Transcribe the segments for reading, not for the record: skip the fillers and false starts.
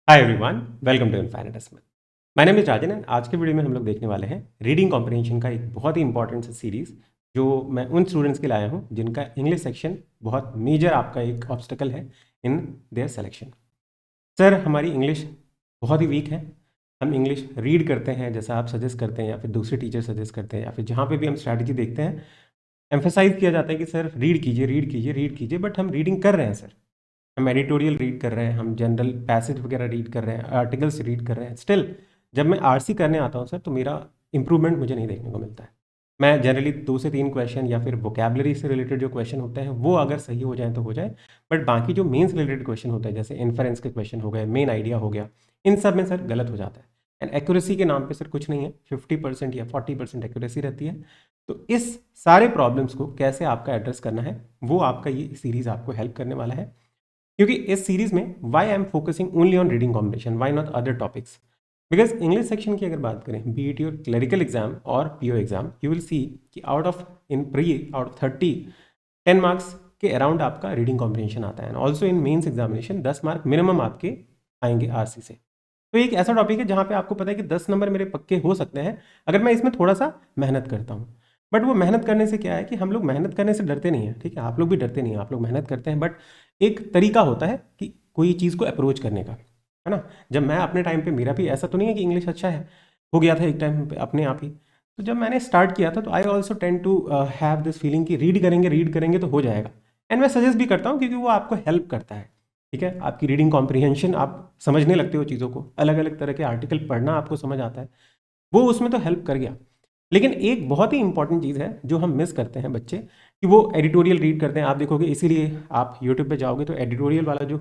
Hi everyone, welcome to infinite estimate. My name is Rajan and आज के video में हम लोग देखने वाले हैं रीडिंग कॉम्प्रिहेंशन का एक बहुत ही इंपॉर्टेंट सा सीरीज़ जो मैं उन स्टूडेंट्स के लिए आया हूँ जिनका इंग्लिश सेक्शन बहुत मेजर आपका एक ऑब्स्टेकल है इन देयर सिलेक्शन। सर, हमारी इंग्लिश बहुत ही वीक है। हम इंग्लिश रीड करते हैं जैसा आप सजेस्ट करते हैं या फिर दूसरे टीचर सजेस्ट करते हैं या फिर जहाँ पे भी हम स्ट्रैटेजी देखते हैं, एम्फेसाइज किया जाता है कि सर रीड कीजिए, रीड कीजिए, रीड कीजिए। बट हम रीडिंग कर रहे हैं सर, हम एडिटोरियल रीड कर रहे हैं, हम जनरल पैसेज वगैरह रीड कर रहे हैं, आर्टिकल्स रीड कर रहे हैं। स्टिल जब मैं आरसी करने आता हूँ सर, तो मेरा इंप्रूवमेंट मुझे नहीं देखने को मिलता है। मैं जनरली 2 से 3 क्वेश्चन या फिर वोकेबलरी से रिलेटेड जो क्वेश्चन होते हैं वो अगर सही हो जाए तो हो जाए, बट बाकी जो मेन से रिलेटेड क्वेश्चन होते हैं जैसे इन्फरेंस के क्वेश्चन हो गए, मेन आइडिया हो गया, इन सब में सर गलत हो जाता है। एंड एक्यूरेसी के नाम पे सर कुछ नहीं है, 50% या 40% एक्यूरेसी रहती है। तो इस सारे प्रॉब्लम्स को कैसे आपका एड्रेस करना है, वो आपका ये सीरीज़ आपको हेल्प करने वाला है। क्योंकि इस सीरीज में why I am focusing only on reading combination, why not other topics. Because English section की अगर बात करें, be it your clerical exam और PO exam, you will see कि आउट ऑफ 30 10 मार्क्स के अराउंड आपका रीडिंग कॉम्बिनेशन आता है। Also in mains examination 10 mark minimum आपके आएंगे आरसी से। तो एक ऐसा टॉपिक है जहाँ पे आपको पता है कि 10 नंबर मेरे पक्के हो सकते हैं अगर मैं इसमें थोड़ा सा मेहनत करता हूँ। बट वो मेहनत करने से क्या है कि हम लोग मेहनत करने से डरते नहीं हैं, ठीक है, आप लोग भी डरते नहीं हैं, आप लोग मेहनत करते हैं। बट एक तरीका होता है कि कोई चीज़ को अप्रोच करने का, है ना। जब मैं अपने टाइम पे, मेरा भी ऐसा तो नहीं है कि इंग्लिश अच्छा है हो गया था एक टाइम पे अपने आप ही। तो जब मैंने स्टार्ट किया था तो I also tend to have this feeling कि रीड करेंगे तो हो जाएगा। एंड मैं सजेस्ट भी करता हूँ क्योंकि वो आपको हेल्प करता है, ठीक है। आपकी रीडिंग कॉम्प्रिहेंशन, आप समझने लगते हो चीज़ों को, अलग अलग तरह के आर्टिकल पढ़ना आपको समझ आता है, वो उसमें तो हेल्प कर गया। लेकिन एक बहुत ही इंपॉर्टेंट चीज़ है जो हम मिस करते हैं बच्चे, कि वो एडिटोरियल रीड करते हैं। आप देखोगे, इसीलिए आप यूट्यूब पे जाओगे तो एडिटोरियल वाला जो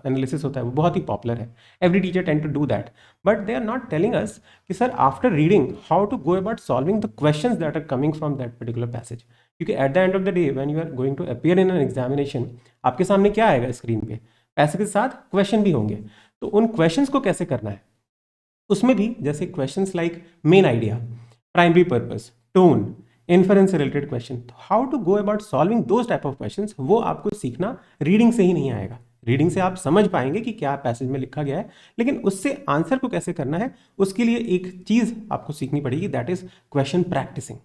एनालिसिस होता है वो बहुत ही पॉपुलर है। Every teacher tend to do that, but they are not telling us कि sir after reading how to go about solving the questions that are coming from that particular passage. क्योंकि at the end of the day when you are going to appear in an examination, आपके सामने क्या आएगा screen पे? पैसे के साथ question भी होंगे। तो उन क्वेश्चंस को कैसे करना है, उसमें भी जैसे questions like main idea, primary purpose, tone, inference से रिलेटेड क्वेश्चन, तो how to go about solving those type of questions, वो आपको सीखना रीडिंग से ही नहीं आएगा। रीडिंग से आप समझ पाएंगे कि क्या पैसेज में लिखा गया है, लेकिन उससे आंसर को कैसे करना है उसके लिए एक चीज़ आपको सीखनी पड़ेगी, दैट इज क्वेश्चन प्रैक्टिसिंग।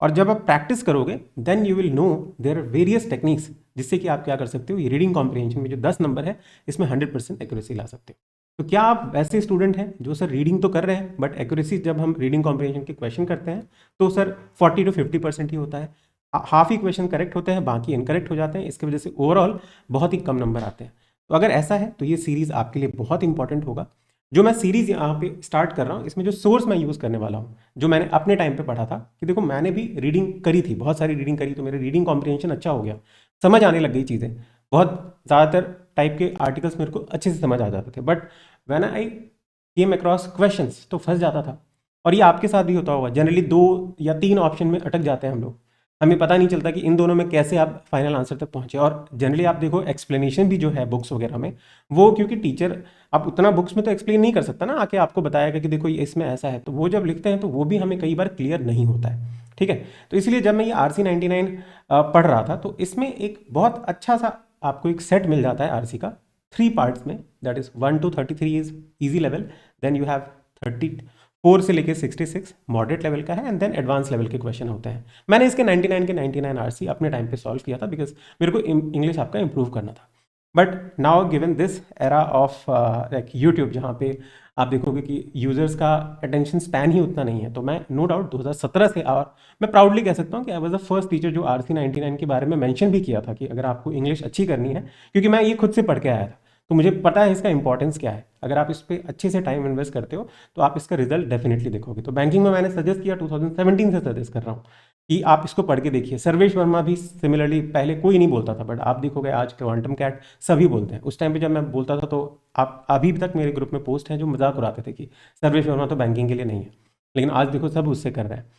और जब आप प्रैक्टिस करोगे then you will know there are various techniques, जिससे कि आप क्या कर सकते हो, ये रीडिंग कॉम्प्रिहेंशन में जो 10 नंबर है इसमें 100% एक्यूरेसी ला सकते हो। तो क्या आप वैसे स्टूडेंट हैं जो सर रीडिंग तो कर रहे हैं बट एक्यूरेसी जब हम रीडिंग कॉम्प्रिहेंशन के क्वेश्चन करते हैं तो सर 40 to 50% ही होता है, हाफ ही क्वेश्चन करेक्ट होते हैं, बाकी इनकरेक्ट हो जाते हैं, इसकी वजह से ओवरऑल बहुत ही कम नंबर आते हैं। तो अगर ऐसा है तो ये सीरीज़ आपके लिए बहुत इंपॉर्टेंट होगा। जो मैं सीरीज़ यहाँ पे स्टार्ट कर रहा हूँ, इसमें जो सोर्स मैं यूज़ करने वाला हूँ, जो मैंने अपने टाइम पे पढ़ा था, कि देखो मैंने भी रीडिंग करी थी, बहुत सारी रीडिंग करी, तो मेरे रीडिंग कॉम्प्रिहेंशन अच्छा हो गया, समझ आने लग गई चीज़ें, बहुत ज़्यादातर टाइप के आर्टिकल्स मेरे को अच्छे से समझ आ जाते थे। But when I came across questions तो फंस जाता था। और ये आपके साथ भी होता होगा, जनरली 2 या 3 ऑप्शन में अटक जाते हैं हम लोग, हमें पता नहीं चलता कि इन दोनों में कैसे आप फाइनल आंसर तक पहुंचे। और जनरली आप देखो एक्सप्लेनेशन भी जो है बुक्स वगैरह में, वो क्योंकि टीचर आप उतना बुक्स में तो एक्सप्लेन नहीं कर सकता ना, आके आपको बताएगा कि देखो ये इसमें ऐसा है, तो वो जब लिखते हैं तो वो भी हमें कई बार क्लियर नहीं होता है, ठीक है। तो इसलिए जब मैं ये RC99 पढ़ रहा था तो इसमें एक बहुत अच्छा सा आपको एक सेट मिल जाता है आरसी का, 3 पार्ट्स में, that is 1 to 33 is easy level, then you have 34 से लेके 66 मॉडरेट लेवल का है, एंड देन एडवांस लेवल के क्वेश्चन होते हैं। मैंने इसके 99 के 99 आरसी अपने टाइम पे सॉल्व किया था बिकॉज मेरे को इंग्लिश आपका इंप्रूव करना था। But now given this era of like YouTube, जहाँ पे आप देखोगे कि यूजर्स का अटेंशन स्पैन ही उतना नहीं है, तो मैं नो डाउट 2017 से, और मैं प्राउडली कह सकता हूँ कि I was the first teacher जो RC99 के बारे में मेंशन भी किया था कि अगर आपको इंग्लिश अच्छी करनी है, क्योंकि मैं ये खुद से पढ़ के आया था, तो मुझे पता है इसका इंपॉर्टेंस क्या है। अगर आप इस पर अच्छे से टाइम इन्वेस्ट करते हो तो आप इसका रिजल्ट डेफिनेटली देखोगे। तो बैंकिंग में मैंने सजेस्ट किया, 2017 से सजेस्ट कर रहा हूँ कि आप इसको पढ़ के देखिए। सर्वेश वर्मा भी सिमिलरली, पहले कोई नहीं बोलता था बट आप देखोगे आज क्वांटम कैट सभी बोलते हैं। उस टाइम पे जब मैं बोलता था तो आप अभी तक मेरे ग्रुप में पोस्ट हैं जो मजाक उड़ाते थे कि सर्वेश वर्मा तो बैंकिंग के लिए नहीं है, लेकिन आज देखो सब उससे कर रहे हैं।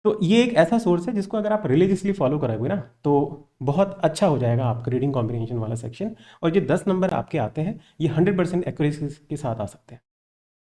तो ये एक ऐसा सोर्स है जिसको अगर आप रिलीजियसली फॉलो करोगे ना तो बहुत अच्छा हो जाएगा आपका रीडिंग कॉम्प्रिहेंशन वाला सेक्शन। और ये 10 नंबर आपके आते हैं, ये 100% एक्यूरेसी के साथ आ सकते हैं।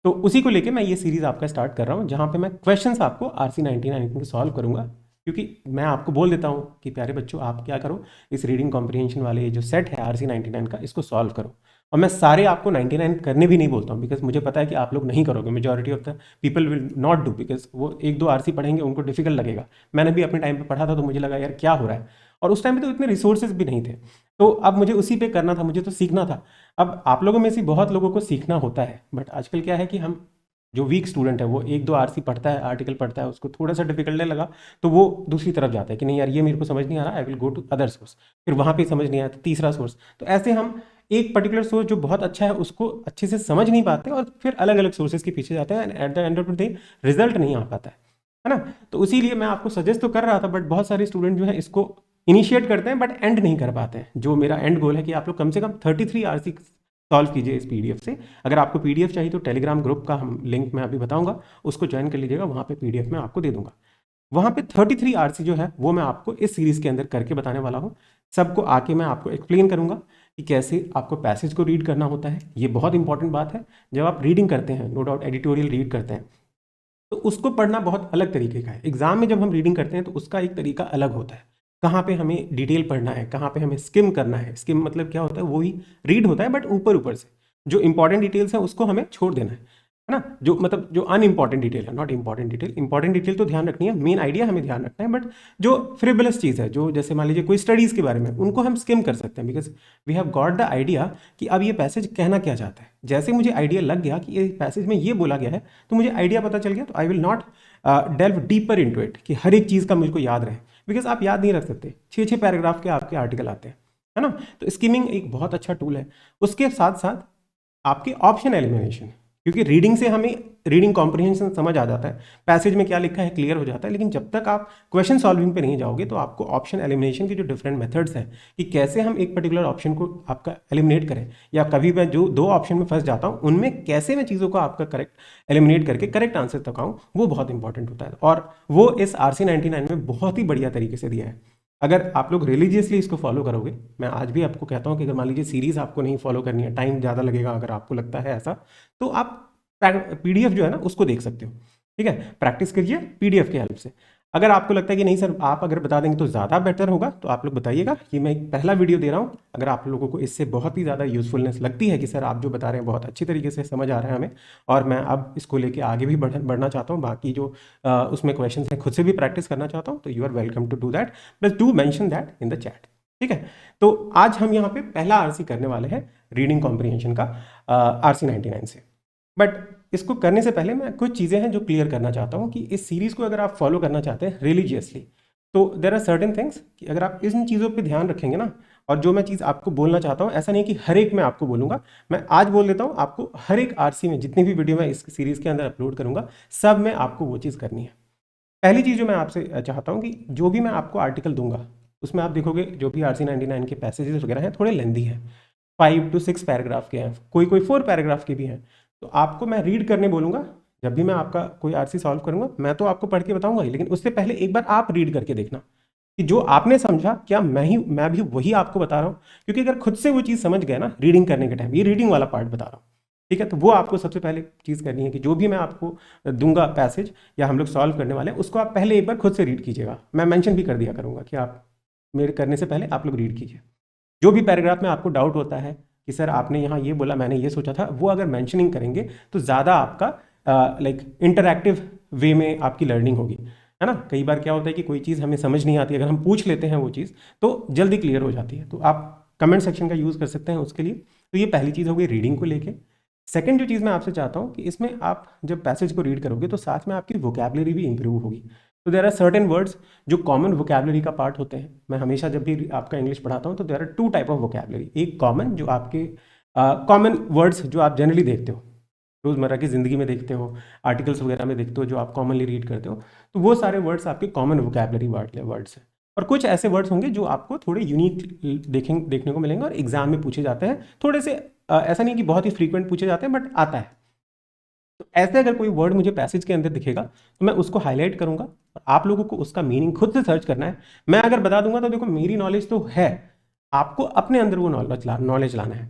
तो उसी को लेके मैं ये सीरीज आपका स्टार्ट कर रहा हूँ, जहाँ पे मैं क्वेश्चंस आपको RC99 के सॉल्व करूंगा। क्योंकि मैं आपको बोल देता हूँ कि प्यारे बच्चों, आप क्या करो, इस रीडिंग कॉम्प्रिहेंशन वाले ये जो सेट है RC99 का, इसको सॉल्व करो। और मैं सारे आपको 99 करने भी नहीं बोलता हूँ, बिकॉज मुझे पता है कि आप लोग नहीं करोगे, majority of the people will not do, because वो एक दो आरसी पढ़ेंगे उनको डिफिकल्ट लगेगा। मैंने भी अपने टाइम पे पढ़ा था तो मुझे लगा यार क्या हो रहा है, और उस टाइम पे तो इतने रिसोर्सेज भी नहीं थे, तो अब मुझे उसी पे करना था, मुझे तो सीखना था। अब आप लोगों में से बहुत लोगों को सीखना होता है, बट आजकल क्या है कि हम जो वीक स्टूडेंट है वो एक दो आरसी पढ़ता है, आर्टिकल पढ़ता है, उसको थोड़ा सा डिफिकल्ट लगा तो वो दूसरी तरफ जाता है कि नहीं यार ये मेरे को समझ नहीं आ रहा, I will go to other source, फिर वहाँ पे समझ नहीं आया तो तीसरा सोर्स। तो ऐसे हम एक पर्टिकुलर सोर्स जो बहुत अच्छा है उसको अच्छे से समझ नहीं पाते और फिर अलग अलग सोर्सेज के पीछे जाते हैं, and eight the end of the day result नहीं आ पाता है ना। तो इसीलिए मैं आपको सजेस्ट तो कर रहा था, बट बहुत सारे स्टूडेंट जो है इसको इनिशिएट करते हैं बट एंड नहीं कर पाते हैं। जो मेरा एंड गोल है कि आप लोग कम से कम 33 आरसी सॉल्व कीजिए इस पीडीएफ से। अगर आपको पीडीएफ चाहिए तो टेलीग्राम ग्रुप का हम लिंक मैं अभी बताऊंगा, उसको ज्वाइन कर लीजिएगा, वहाँ पे पीडीएफ में आपको दे दूंगा। वहाँ पे 33 आरसी जो है वो मैं आपको इस सीरीज के अंदर करके बताने वाला हूँ। सबको आके मैं आपको एक्सप्लेन करूंगा कि कैसे आपको पैसेज को रीड करना होता है। ये बहुत इंपॉर्टेंट बात है, जब आप रीडिंग करते हैं, नो डाउट एडिटोरियल रीड करते हैं, तो उसको पढ़ना बहुत अलग तरीके का है। एग्जाम में जब हम रीडिंग करते हैं तो उसका एक तरीका अलग होता है, कहाँ पे हमें डिटेल पढ़ना है, कहाँ पे हमें स्किम करना है। स्किम मतलब क्या होता है, वही रीड होता है बट ऊपर ऊपर से, जो इंपॉर्टेंट डिटेल्स हैं उसको हमें छोड़ देना है ना। जो मतलब जो अनइंपॉर्टेंट डिटेल है, not important detail, important detail तो ध्यान रखनी है, मेन आइडिया हमें ध्यान रखना है, बट जो फ्रिवलस चीज़ है, जो जैसे मान लीजिए कोई स्टडीज़ के बारे में, उनको हम स्किम कर सकते हैं, because we have got the idea कि अब ये पैसेज कहना क्या चाहता है। जैसे मुझे आइडिया लग गया कि ये पैसेज में ये बोला गया है, तो मुझे आइडिया पता चल गया, तो I will not delve deeper into it कि हर एक चीज़ का मुझको याद रहे, बिकॉज आप याद नहीं रख सकते, 6 पैराग्राफ के आपके आर्टिकल आते हैं, है ना। तो स्किमिंग एक बहुत अच्छा टूल है। उसके साथ साथ आपके ऑप्शन एलिमिनेशन, क्योंकि रीडिंग से हमें रीडिंग कॉम्प्रिहेंशन समझ आ जाता है, पैसेज में क्या लिखा है क्लियर हो जाता है, लेकिन जब तक आप क्वेश्चन सॉल्विंग पे नहीं जाओगे तो आपको ऑप्शन एलिमिनेशन के जो डिफरेंट मेथड्स हैं कि कैसे हम एक पर्टिकुलर ऑप्शन को आपका एलिमिनेट करें, या कभी मैं जो दो ऑप्शन में फंस जाता हूँ उनमें कैसे मैं चीज़ों को आपका करेक्ट एलिमिनेट करके करेक्ट आंसर तक आऊँ, वो बहुत इंपॉर्टेंट होता है। और वो इस RC99 में बहुत ही बढ़िया तरीके से दिया है। अगर आप लोग रिलीजियसली इसको फॉलो करोगे, मैं आज भी आपको कहता हूँ कि अगर मान लीजिए सीरीज़ आपको नहीं फॉलो करनी है, टाइम ज़्यादा लगेगा अगर आपको लगता है ऐसा, तो आप पीडीएफ जो है ना उसको देख सकते हो, ठीक है। प्रैक्टिस करिए पीडीएफ के हेल्प से। अगर आपको लगता है कि नहीं सर आप अगर बता देंगे तो ज़्यादा बेटर होगा, तो आप लोग बताइएगा। ये मैं एक पहला वीडियो दे रहा हूँ, अगर आप लोगों को इससे बहुत ही ज़्यादा यूज़फुलनेस लगती है कि सर आप जो बता रहे हैं बहुत अच्छी तरीके से समझ आ रहा है हमें, और मैं अब इसको लेके आगे भी बढ़ना चाहता हूँ, बाकी जो उसमें क्वेश्चन हैं खुद से भी प्रैक्टिस करना चाहता हूँ, तो you are welcome to do that, बस do mention that in the chat, ठीक है। तो आज हम यहाँ पे पहला आरसी करने वाले हैं रीडिंग कॉम्प्रिहेंशन का RC99 से। बट इसको करने से पहले मैं कुछ चीज़ें हैं जो क्लियर करना चाहता हूँ कि इस सीरीज़ को अगर आप फॉलो करना चाहते हैं रिलीजियसली, तो देर आर सर्टेन थिंग्स कि अगर आप इन चीज़ों पे ध्यान रखेंगे ना, और जो मैं चीज़ आपको बोलना चाहता हूँ, ऐसा नहीं कि हर एक मैं आपको बोलूँगा, मैं आज बोल देता हूँ आपको, हर एक आरसी में जितनी भी वीडियो मैं इस सीरीज़ के अंदर अपलोड करूँगा सब में आपको वो चीज़ करनी है। पहली चीज़ जो मैं आपसे चाहता हूँ कि जो भी मैं आपको आर्टिकल दूंगा उसमें आप देखोगे जो भी RC99 के पैसेजेस वगैरह हैं थोड़े लेंदी हैं, 5 to 6 पैराग्राफ के हैं, कोई कोई 4 पैराग्राफ के भी हैं। तो आपको मैं रीड करने बोलूँगा, जब भी मैं आपका कोई आरसी सॉल्व करूँगा मैं तो आपको पढ़ के बताऊँगा ही, लेकिन उससे पहले एक बार आप रीड करके देखना कि जो आपने समझा क्या मैं भी वही आपको बता रहा हूँ। क्योंकि अगर खुद से वो चीज़ समझ गए ना रीडिंग करने के टाइम, ये रीडिंग वाला पार्ट बता रहा हूँ, ठीक है, तो वो आपको सबसे पहले चीज़ करनी है कि जो भी मैं आपको दूंगा पैसेज या हम लोग सॉल्व करने वाले हैं उसको आप पहले एक बार खुद से रीड कीजिएगा। मैं मेंशन भी कर दिया करूँगा कि आप मेरे करने से पहले आप लोग रीड कीजिए। जो भी पैराग्राफ में आपको डाउट होता है कि सर आपने यहाँ ये बोला मैंने ये सोचा था, वो अगर मेंशनिंग करेंगे तो ज़्यादा आपका लाइक इंटरैक्टिव वे में आपकी लर्निंग होगी, है ना। कई बार क्या होता है कि कोई चीज़ हमें समझ नहीं आती, अगर हम पूछ लेते हैं वो चीज़ तो जल्दी क्लियर हो जाती है। तो आप कमेंट सेक्शन का यूज़ कर सकते हैं उसके लिए। तो ये पहली चीज़ हो गई रीडिंग को लेके। सेकंड जो चीज़ मैं आपसे चाहता हूँ कि इसमें आप जब पैसेज को रीड करोगे तो साथ में आपकी वोकैबुलरी भी इंप्रूव होगी। तो देयर आर सर्टेन वर्ड्स जो कॉमन वोकैबुलरी का पार्ट होते हैं। मैं हमेशा जब भी आपका इंग्लिश पढ़ाता हूँ तो there are 2 type of vocabulary, एक कॉमन जो आपके कॉमन वर्ड्स जो आप जनरली देखते हो, रोज़मर्रा की ज़िंदगी में देखते हो, आर्टिकल्स वगैरह में देखते हो, जो आप कॉमनली रीड करते हो, तो वो सारे वर्ड्स आपके कॉमन वोकैबुलरी वर्ड्स हैं। और कुछ ऐसे वर्ड्स होंगे जो आपको थोड़े यूनिक देखने को मिलेंगे और एग्जाम में पूछे जाते हैं, थोड़े से ऐसा नहीं कि बहुत ही फ्रीक्वेंट पूछे जाते हैं बट आता है। तो ऐसे अगर कोई वर्ड मुझे पैसेज के अंदर दिखेगा तो मैं उसको हाईलाइट करूंगा और आप लोगों को उसका मीनिंग खुद से सर्च करना है। मैं अगर बता दूंगा तो देखो मेरी नॉलेज तो है, आपको अपने अंदर वो नॉलेज लाना है।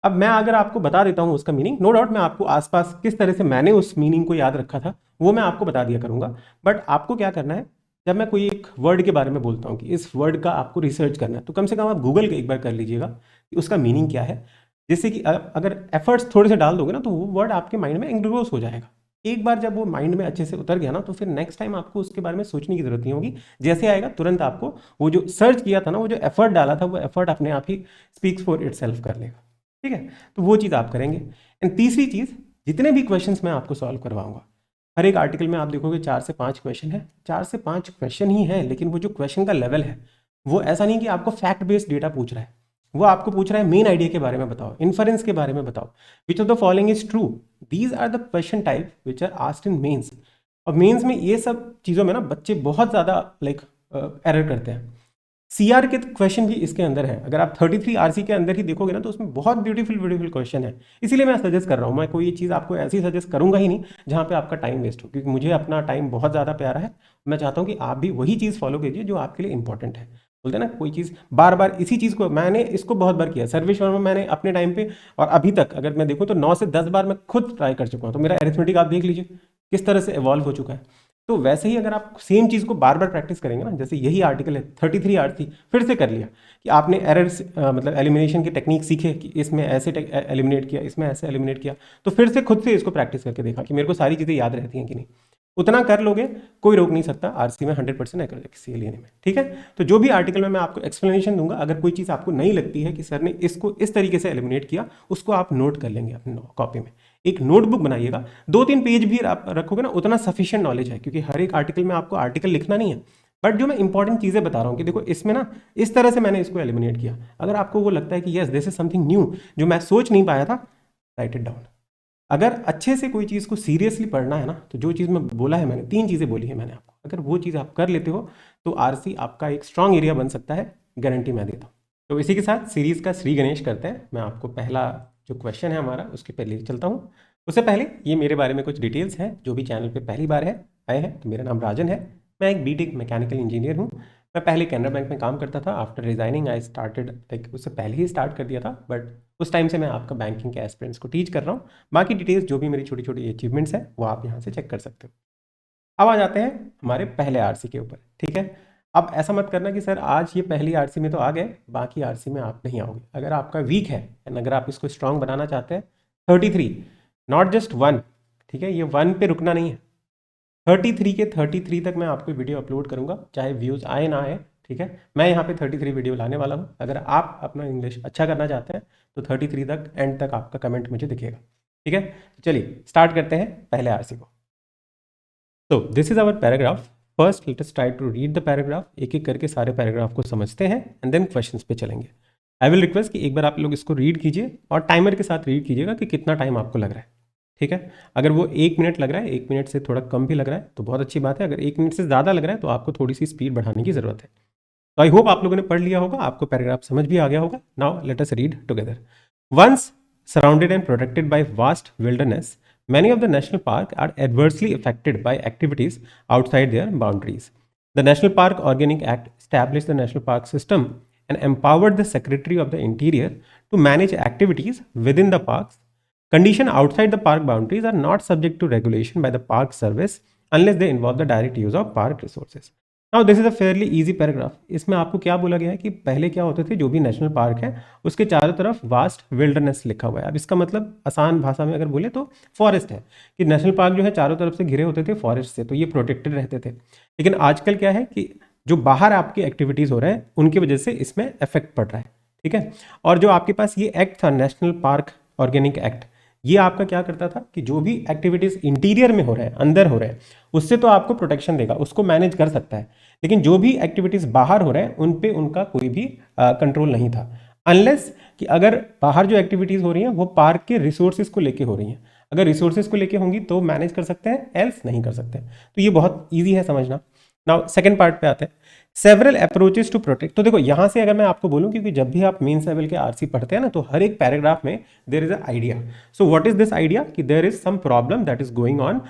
अब मैं अगर आपको बता देता हूँ उसका मीनिंग, नो डाउट मैं आपको आसपास किस तरह से मैंने उस मीनिंग को याद रखा था वो मैं आपको बता दिया करूंगा। बट आपको क्या करना है, जब मैं कोई एक वर्ड के बारे में बोलता हूँ कि इस वर्ड का आपको रिसर्च करना है, तो कम से कम आप गूगल एक बार कर लीजिएगा कि उसका मीनिंग क्या है। जिससे कि अगर एफर्ट्स थोड़े से डाल दोगे ना तो वो वर्ड आपके माइंड में इंग्रोस हो जाएगा। एक बार जब वो माइंड में अच्छे से उतर गया ना तो फिर नेक्स्ट टाइम आपको उसके बारे में सोचने की जरूरत नहीं होगी। जैसे आएगा तुरंत आपको वो जो सर्च किया था ना, वो जो एफर्ट डाला था, वो एफर्ट अपने आप ही स्पीक्स फॉर इटसेल्फ कर लेगा। ठीक है, तो वो चीज़ आप करेंगे। एंड तीसरी चीज़, जितने भी क्वेश्चंस मैं आपको सॉल्व करवाऊंगा, हर एक आर्टिकल में आप देखोगे 4 से 5 क्वेश्चन है। 4 से 5 क्वेश्चन ही है, लेकिन वो जो क्वेश्चन का लेवल है वो ऐसा नहीं कि आपको फैक्ट बेस्ड डेटा पूछ रहा है, वो आपको पूछ रहा है मेन आइडिया के बारे में बताओ, इन्फरेंस के बारे में बताओ, which of the following is true. These are the question type which are asked in mains. और मेंस में ये सब चीज़ों में ना बच्चे बहुत ज़्यादा एरर करते हैं। सीआर के क्वेश्चन भी इसके अंदर है। अगर आप 33 आरसी के अंदर ही देखोगे ना तो उसमें बहुत ब्यूटीफुल क्वेश्चन है। इसीलिए मैं सजेस्ट कर रहा हूँ, मैं कोई ये चीज़ आपको ऐसी सजेस्ट करूंगा ही नहीं जहाँ पे आपका टाइम वेस्ट हो, क्योंकि मुझे अपना टाइम बहुत ज़्यादा प्यारा है। मैं चाहता हूँ कि आप भी वही चीज़ फॉलो कीजिए जो आपके लिए इंपॉर्टेंट है। बोलते हैं ना, कोई चीज़ बार बार इसी चीज़ को, मैंने इसको बहुत बार किया सर्वेश्वर में, मैंने अपने टाइम पे और अभी तक अगर मैं देखूँ तो 9 से 10 बार मैं खुद ट्राई कर चुका हूँ। तो मेरा एरिथमेटिक आप देख लीजिए किस तरह से इवॉल्व हो चुका है। तो वैसे ही अगर आप सेम चीज़ को बार बार प्रैक्टिस करेंगे ना, जैसे यही आर्टिकल है 33 आरसी, फिर से कर लिया कि आपने एरर्स मतलब एलिमिनेशन की टेक्निक सीखे कि इसमें ऐसे एलिमिनेट किया, इसमें ऐसे एलिमिनेट किया, तो फिर से खुद से इसको प्रैक्टिस करके देखा कि मेरे को सारी चीज़ें याद रहती हैं कि नहीं। उतना कर लोगे, कोई रोक नहीं सकता आरसी में 100% एक्यूरेसी लेने में। ठीक है, तो जो भी आर्टिकल में मैं आपको एक्सप्लेनेशन दूंगा, अगर कोई चीज़ आपको नहीं लगती है कि सर ने इसको इस तरीके से एलिमिनेट किया, उसको आप नोट कर लेंगे अपनी कॉपी में। एक नोटबुक बनाइएगा, 2-3 पेज भी आप रखोगे ना, उतना सफिशिएंट नॉलेज है, क्योंकि हर एक आर्टिकल में आपको आर्टिकल लिखना नहीं है। बट जो मैं इंपॉर्टेंट चीज़ें बता रहा हूँ कि देखो इसमें ना इस तरह से मैंने इसको एलिमिनेट किया, अगर आपको वो लगता है कि yes this is something new जो मैं सोच नहीं पाया था, राइट इट डाउन। अगर अच्छे से कोई चीज़ को सीरियसली पढ़ना है ना, तो जो चीज़ मैं बोला है, मैंने 3 चीज़ें बोली है मैंने आपको, अगर वो चीज़ आप कर लेते हो तो आरसी आपका एक स्ट्रांग एरिया बन सकता है, गारंटी मैं देता हूँ। तो इसी के साथ सीरीज़ का श्री गणेश करते हैं। मैं आपको पहला जो क्वेश्चन है हमारा उसके पहले चलता हूँ। उससे पहले ये मेरे बारे में कुछ डिटेल्स हैं, जो भी चैनल पे पहली बार है आए हैं, तो मेरा नाम राजन है, मैं एक बीटेक मैकेनिकल इंजीनियर हूँ। मैं पहले कैनरा बैंक में काम करता था। After resigning I started, like उससे पहले ही स्टार्ट कर दिया था, बट उस टाइम से मैं आपका बैंकिंग के एस्पिरेंट्स को टीच कर रहा हूँ। बाकी डिटेल्स जो भी मेरी छोटी छोटी अचीवमेंट्स हैं वो आप यहाँ से चेक कर सकते हो। अब आ जाते हैं हमारे पहले आरसी के ऊपर। ठीक है, अब ऐसा मत करना कि सर आज ये पहली आरसी में तो आ गए, बाकी आरसी में आप नहीं आओगे। अगर आपका वीक है एंड अगर आप इसको स्ट्रांग बनाना चाहते हैं, 33 नॉट जस्ट 1, ठीक है, ये 1 पे रुकना नहीं है, 33 के 33 तक मैं आपको वीडियो अपलोड करूंगा, चाहे व्यूज़ आए ना आए। ठीक है, मैं यहाँ पे 33 वीडियो लाने वाला हूँ। अगर आप अपना इंग्लिश अच्छा करना चाहते हैं तो 33 तक एंड तक आपका कमेंट मुझे दिखेगा। ठीक है, तो चलिए स्टार्ट करते हैं पहले आरसी को। तो this is our paragraph. First let us try to read the paragraph. एक एक करके सारे पैराग्राफ को समझते हैं एंड देन क्वेश्चंस पे चलेंगे। आई विल रिक्वेस्ट कि एक बार आप लोग इसको रीड कीजिए और टाइमर के साथ रीड कीजिएगा कि कितना टाइम आपको लग रहा है। ठीक है, अगर वो 1 मिनट लग रहा है, 1 मिनट से थोड़ा कम भी लग रहा है तो बहुत अच्छी बात है। अगर 1 मिनट से ज़्यादा लग रहा है तो आपको थोड़ी सी स्पीड बढ़ाने की ज़रूरत है। तो आई होप आप लोगों ने पढ़ लिया होगा, आपको पैराग्राफ समझ भी आ गया होगा। Now let us read together. Once surrounded and protected by vast wilderness, many of the national park are adversely affected by activities outside their boundaries. The National Park Organic Act established the national park system and empowered the Secretary of the Interior to manage activities within the parks. Conditions outside the park boundaries are not subject to regulation by the Park Service unless they involve the direct use of park resources. Now this is a fairly easy paragraph. इसमें आपको क्या बोला गया है कि पहले क्या होते थे, जो भी नेशनल पार्क है उसके चारों तरफ वास्ट विल्डरनेस लिखा हुआ है। अब इसका मतलब आसान भाषा में अगर बोले तो फॉरेस्ट है, कि नेशनल पार्क जो है चारों तरफ से घिरे होते थे फॉरेस्ट से, तो ये प्रोटेक्टेड रहते थे। लेकिन आजकल क्या है कि जो बाहर आपकी एक्टिविटीज़ हो रहे हैं उनकी वजह से इसमें इफेक्ट पड़ रहा है। ठीक है, और जो आपके पास ये एक्ट था नेशनल पार्क ऑर्गेनिक एक्ट, ये आपका क्या करता था कि जो भी एक्टिविटीज़ इंटीरियर में हो रहे हैं, अंदर हो रहे हैं, उससे तो आपको प्रोटेक्शन देगा, उसको मैनेज कर सकता है। लेकिन जो भी एक्टिविटीज़ बाहर हो रहे हैं उन पे उनका कोई भी कंट्रोल नहीं था, अनलेस कि अगर बाहर जो एक्टिविटीज़ हो रही हैं वो पार्क के रिसोर्सेज को लेके हो रही हैं। अगर रिसोर्सेज को लेके होंगी तो मैनेज कर सकते हैं, एल्स नहीं कर सकते। तो ये बहुत ईजी है समझना। नाउ सेकेंड पार्ट पे आते हैं, सेवरल अप्रोचेस टू प्रोटेक्ट। तो देखो यहाँ से अगर मैं आपको बोलूँ, क्योंकि जब भी आप मेंस लेवल के आरसी पढ़ते हैं ना तो हर एक पैराग्राफ में there is a idea. So what is this idea, कि there is some problem that is going on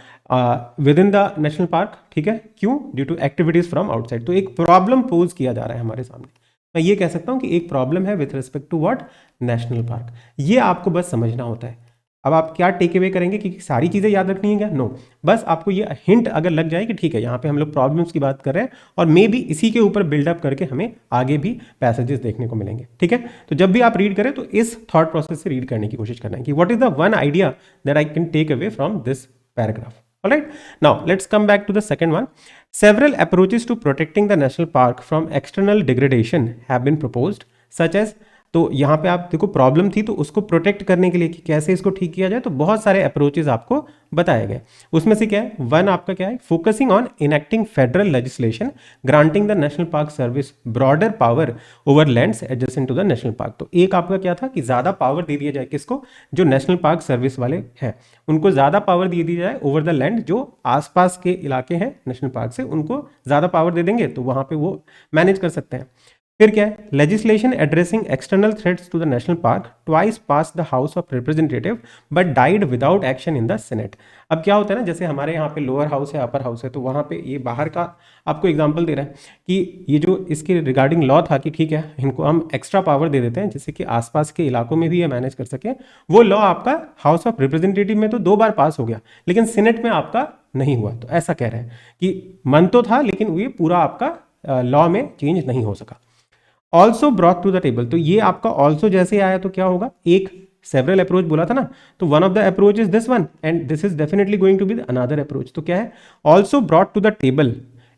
within the national park. ठीक है, क्यों? Due to activities from outside. तो एक प्रॉब्लम पोज किया जा रहा है हमारे सामने। मैं ये कह सकता हूँ कि एक प्रॉब्लम है with respect to what, national park. ये आपको बस समझना होता है। अब आप क्या टेक अवे करेंगे कि सारी चीज़ें याद रखनी है क्या? नो, बस आपको ये हिंट अगर लग जाए कि ठीक है यहाँ पे हम लोग प्रॉब्लम्स की बात कर रहे हैं और मे बी इसी के ऊपर बिल्डअप करके हमें आगे भी पैसेजेस देखने को मिलेंगे, ठीक है। तो जब भी आप रीड करें तो इस थॉट प्रोसेस से रीड करने की कोशिश करना है कि what is the one idea that I can take away from this paragraph. Alright, now let's come back to the second one. Several approaches to protecting the national park from external degradation have been proposed, such as, तो यहाँ पे आप देखो problem थी तो उसको protect करने के लिए कि कैसे इसको ठीक किया जाए, तो बहुत सारे अप्रोचेस आपको बताए गए। उसमें से क्या है, वन आपका क्या है, focusing on enacting federal legislation granting the national park service broader power over lands adjacent to the national park. तो एक आपका क्या था कि ज़्यादा पावर दे दिया जाए किसको, जो नेशनल पार्क सर्विस वाले हैं उनको ज़्यादा पावर दे दी जाए ओवर द लैंड, जो आसपास के इलाके हैं नेशनल पार्क से उनको ज़्यादा पावर दे देंगे तो वहाँ पे वो मैनेज कर सकते हैं। फिर क्या है, legislation addressing external threats to the national park twice pass the house of representative but died without action in the senate. अब क्या होता है ना, जैसे हमारे यहाँ पे लोअर हाउस है अपर हाउस है, तो वहाँ पे ये बाहर का आपको एग्जांपल दे रहा है कि ये जो इसके रिगार्डिंग लॉ था कि ठीक है इनको हम एक्स्ट्रा पावर दे देते हैं जिससे कि आसपास के इलाकों में भी ये मैनेज कर सके। वो लॉ आपका हाउस ऑफ रिप्रेजेंटेटिव में तो 2 बार पास हो गया लेकिन सेनेट में आपका नहीं हुआ। तो ऐसा कह रहे हैं कि मन तो था लेकिन ये पूरा आपका लॉ में चेंज नहीं हो सका। Also brought to the table, तो ये आपका ऑल्सो जैसे आया तो क्या होगा, एक सेवरल अप्रोच बोला था ना, तो one of the approach is this one and this is definitely going to be another approach. तो क्या है, also brought to the table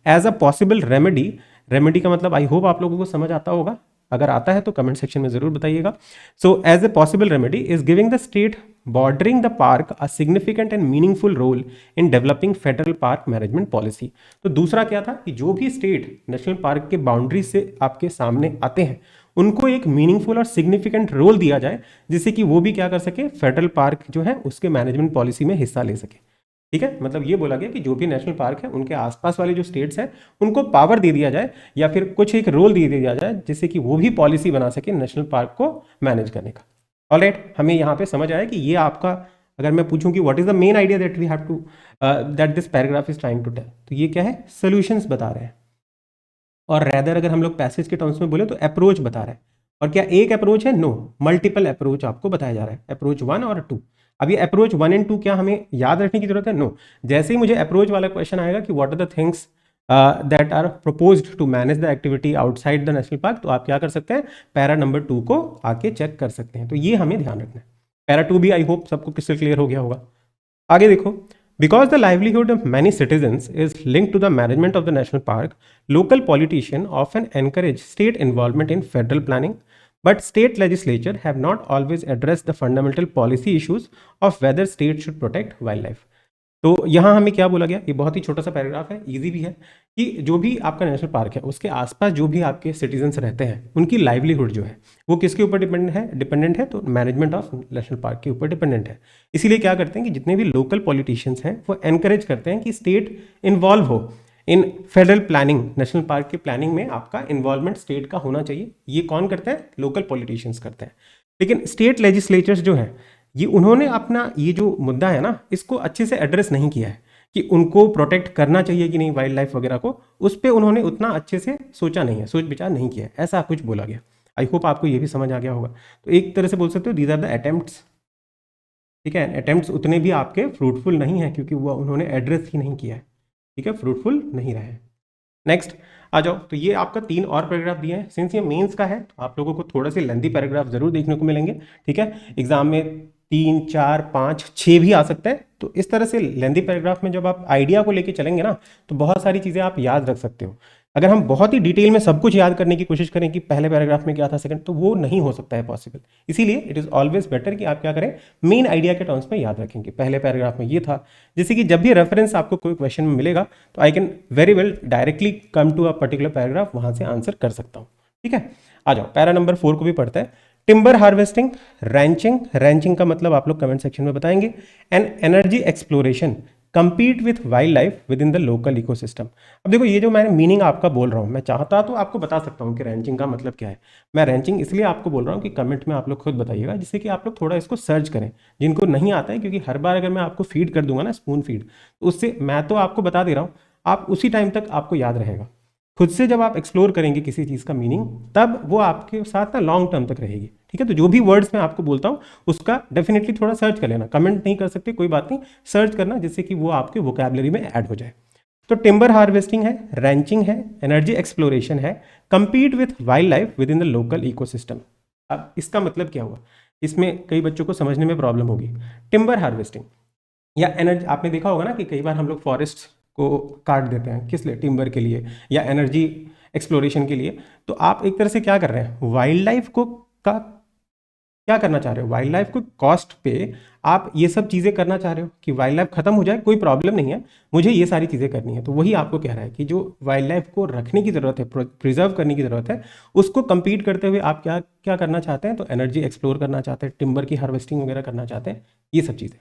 as a possible remedy. Remedy का मतलब आई होप आप लोगों को समझ आता होगा, अगर आता है तो कमेंट सेक्शन में जरूर बताइएगा। So as a possible remedy is giving the state bordering the park a significant and meaningful role in developing federal park management policy. तो दूसरा क्या था कि जो भी स्टेट नेशनल पार्क के बाउंड्री से आपके सामने आते हैं उनको एक मीनिंगफुल और सिग्निफिकेंट रोल दिया जाए जिससे कि वो भी क्या कर सके, फेडरल पार्क जो है उसके मैनेजमेंट पॉलिसी में हिस्सा ले सके। ठीक है, मतलब ये बोला गया कि जो भी नेशनल पार्क है उनके आसपास वाले जो स्टेट्स हैं उनको पावर दे दिया जाए या फिर कुछ एक रोल दे दिया जाए जिससे कि वो भी पॉलिसी बना सके नेशनल पार्क को मैनेज करने का। ऑलराइट, हमें यहाँ पे समझ आया कि ये आपका, अगर मैं पूछूं कि what is the main idea that we have to that this paragraph is trying to tell, तो ये क्या है, सॉल्यूशंस बता रहे हैं। और रैदर अगर हम लोग पैसेज के टर्म्स में बोले तो अप्रोच बता रहा है। और क्या एक अप्रोच है, नो, मल्टीपल अप्रोच आपको बताया जा रहा है, अप्रोच 1 और 2। अब ये अप्रोच 1 एंड 2 क्या हमें याद रखने की जरूरत है, नो। जैसे ही मुझे अप्रोच वाला क्वेश्चन आएगा कि what are the things that are proposed to manage the activity outside the national park, तो आप क्या कर सकते हैं, पैरा नंबर 2 को आके चेक कर सकते हैं। तो ये हमें ध्यान रखना है। पैरा 2 भी आई होप सबको क्रिस्टल क्लियर हो गया होगा। आगे देखो, because the livelihood of many citizens is linked to the management of the national park, local politicians often encourage state involvement in federal planning, but state legislature have not always addressed the fundamental policy issues of whether states should protect wildlife. तो यहाँ हमें क्या बोला गया, ये बहुत ही छोटा सा पैराग्राफ है, इजी भी है, कि जो भी आपका नेशनल पार्क है उसके आसपास जो भी आपके सिटीजन्स रहते हैं उनकी लाइवलीहुड जो है वो किसके ऊपर डिपेंडेंट है, तो मैनेजमेंट ऑफ नेशनल पार्क के ऊपर डिपेंडेंट है। इसीलिए क्या करते हैं कि जितने भी लोकल पॉलिटिशियंस हैं वो एनकरेज करते हैं कि स्टेट इन्वॉल्व हो इन फेडरल प्लानिंग, नेशनल पार्क की प्लानिंग में आपका इन्वॉल्वमेंट स्टेट का होना चाहिए। ये कौन करते हैं, लोकल पॉलिटिशियंस करते हैं। लेकिन स्टेट लेजिस्लेचर्स जो है ये उन्होंने अपना ये जो मुद्दा है ना इसको अच्छे से एड्रेस नहीं किया है कि उनको प्रोटेक्ट करना चाहिए कि नहीं वाइल्ड लाइफ वगैरह को, उस पर उन्होंने उतना अच्छे से सोचा नहीं है, सोच विचार नहीं किया है, ऐसा कुछ बोला गया। आई होप आपको ये भी समझ आ गया होगा। तो एक तरह से बोल सकते हो दीज आर द अटेम्प्ट्स। ठीक है, अटेम्प्ट्स उतने भी आपके फ्रूटफुल नहीं है क्योंकि वो उन्होंने एड्रेस ही नहीं किया है। ठीक है, फ्रूटफुल नहीं रहे। नेक्स्ट आ जाओ, तो ये आपका 3 और पैराग्राफ दिए हैं। सिंस ये मेंस का है तो आप लोगों को थोड़े से लेंथी पैराग्राफ जरूर देखने को मिलेंगे। ठीक है, एग्जाम में 3, 4, 5, 6 भी आ सकते हैं। तो इस तरह से लेंथी पैराग्राफ में जब आप आइडिया को लेके चलेंगे ना तो बहुत सारी चीज़ें आप याद रख सकते हो। अगर हम बहुत ही डिटेल में सब कुछ याद करने की कोशिश करें कि पहले पैराग्राफ में क्या था, सेकंड, तो वो नहीं हो सकता है पॉसिबल। इसीलिए इट इज़ ऑलवेज बेटर कि आप क्या करें, मेन आइडिया के टर्म्स में याद रखेंगे। पहले पैराग्राफ में ये था, जैसे कि जब भी रेफरेंस आपको कोई क्वेश्चन में मिलेगा तो I can very well directly come to a particular paragraph, वहाँ से आंसर कर सकता हूँ। ठीक है, आ जाओ पैरा नंबर 4 को भी पढ़ते हैं। टिम्बर हार्वेस्टिंग, रैंचिंग, रैंचिंग का मतलब आप लोग कमेंट सेक्शन में बताएंगे, and energy exploration compete with wildlife within the local ecosystem। अब देखो ये जो मैंने मीनिंग आपका बोल रहा हूँ, मैं चाहता तो आपको बता सकता हूँ कि रैंचिंग का मतलब क्या है। मैं रैंचिंग इसलिए आपको बोल रहा हूँ कि कमेंट में आप लोग खुद बताइएगा जिससे कि आप लोग थोड़ा इसको सर्च करें, जिनको नहीं आता है, क्योंकि हर बार अगर मैं आपको फीड कर दूंगा ना, स्पून फीड, तो उससे मैं तो आपको बता दे रहा हूँ, आप उसी टाइम तक आपको याद रहेगा। खुद से जब आप एक्सप्लोर करेंगे किसी चीज़ का मीनिंग, तब वो आपके साथ ना लॉन्ग टर्म तक रहेगी। ठीक है, तो जो भी वर्ड्स मैं आपको बोलता हूँ उसका डेफिनेटली थोड़ा सर्च कर लेना, कमेंट नहीं कर सकते कोई बात नहीं, सर्च करना जिससे कि वो आपके वोकैबुलरी में ऐड हो जाए। तो टिम्बर हार्वेस्टिंग है, रैंचिंग है, एनर्जी एक्सप्लोरेशन है, compete with wild life with in the local ecosystem. अब इसका मतलब क्या हुआ, इसमें कई बच्चों को समझने में प्रॉब्लम होगी। टिम्बर हार्वेस्टिंग या एनर्जी, आपने देखा होगा ना कि कई बार हम लोग फॉरेस्ट को काट देते हैं, किस लिए, टिम्बर के लिए या एनर्जी एक्सप्लोरेशन के लिए। तो आप एक तरह से क्या कर रहे हैं, वाइल्ड लाइफ को का क्या करना चाह रहे हो, वाइल्ड लाइफ को कॉस्ट पे आप ये सब चीज़ें करना चाह रहे हो कि वाइल्ड लाइफ खत्म हो जाए, कोई प्रॉब्लम नहीं है, मुझे ये सारी चीज़ें करनी है। तो वही आपको कह रहा है कि जो वाइल्ड लाइफ को रखने की ज़रूरत है, प्रिजर्व करने की ज़रूरत है, उसको compete करते हुए आप क्या क्या करना चाहते हैं, तो एनर्जी एक्सप्लोर करना चाहते हैं, टिम्बर की हार्वेस्टिंग वगैरह करना चाहते हैं, ये सब चीज़ें।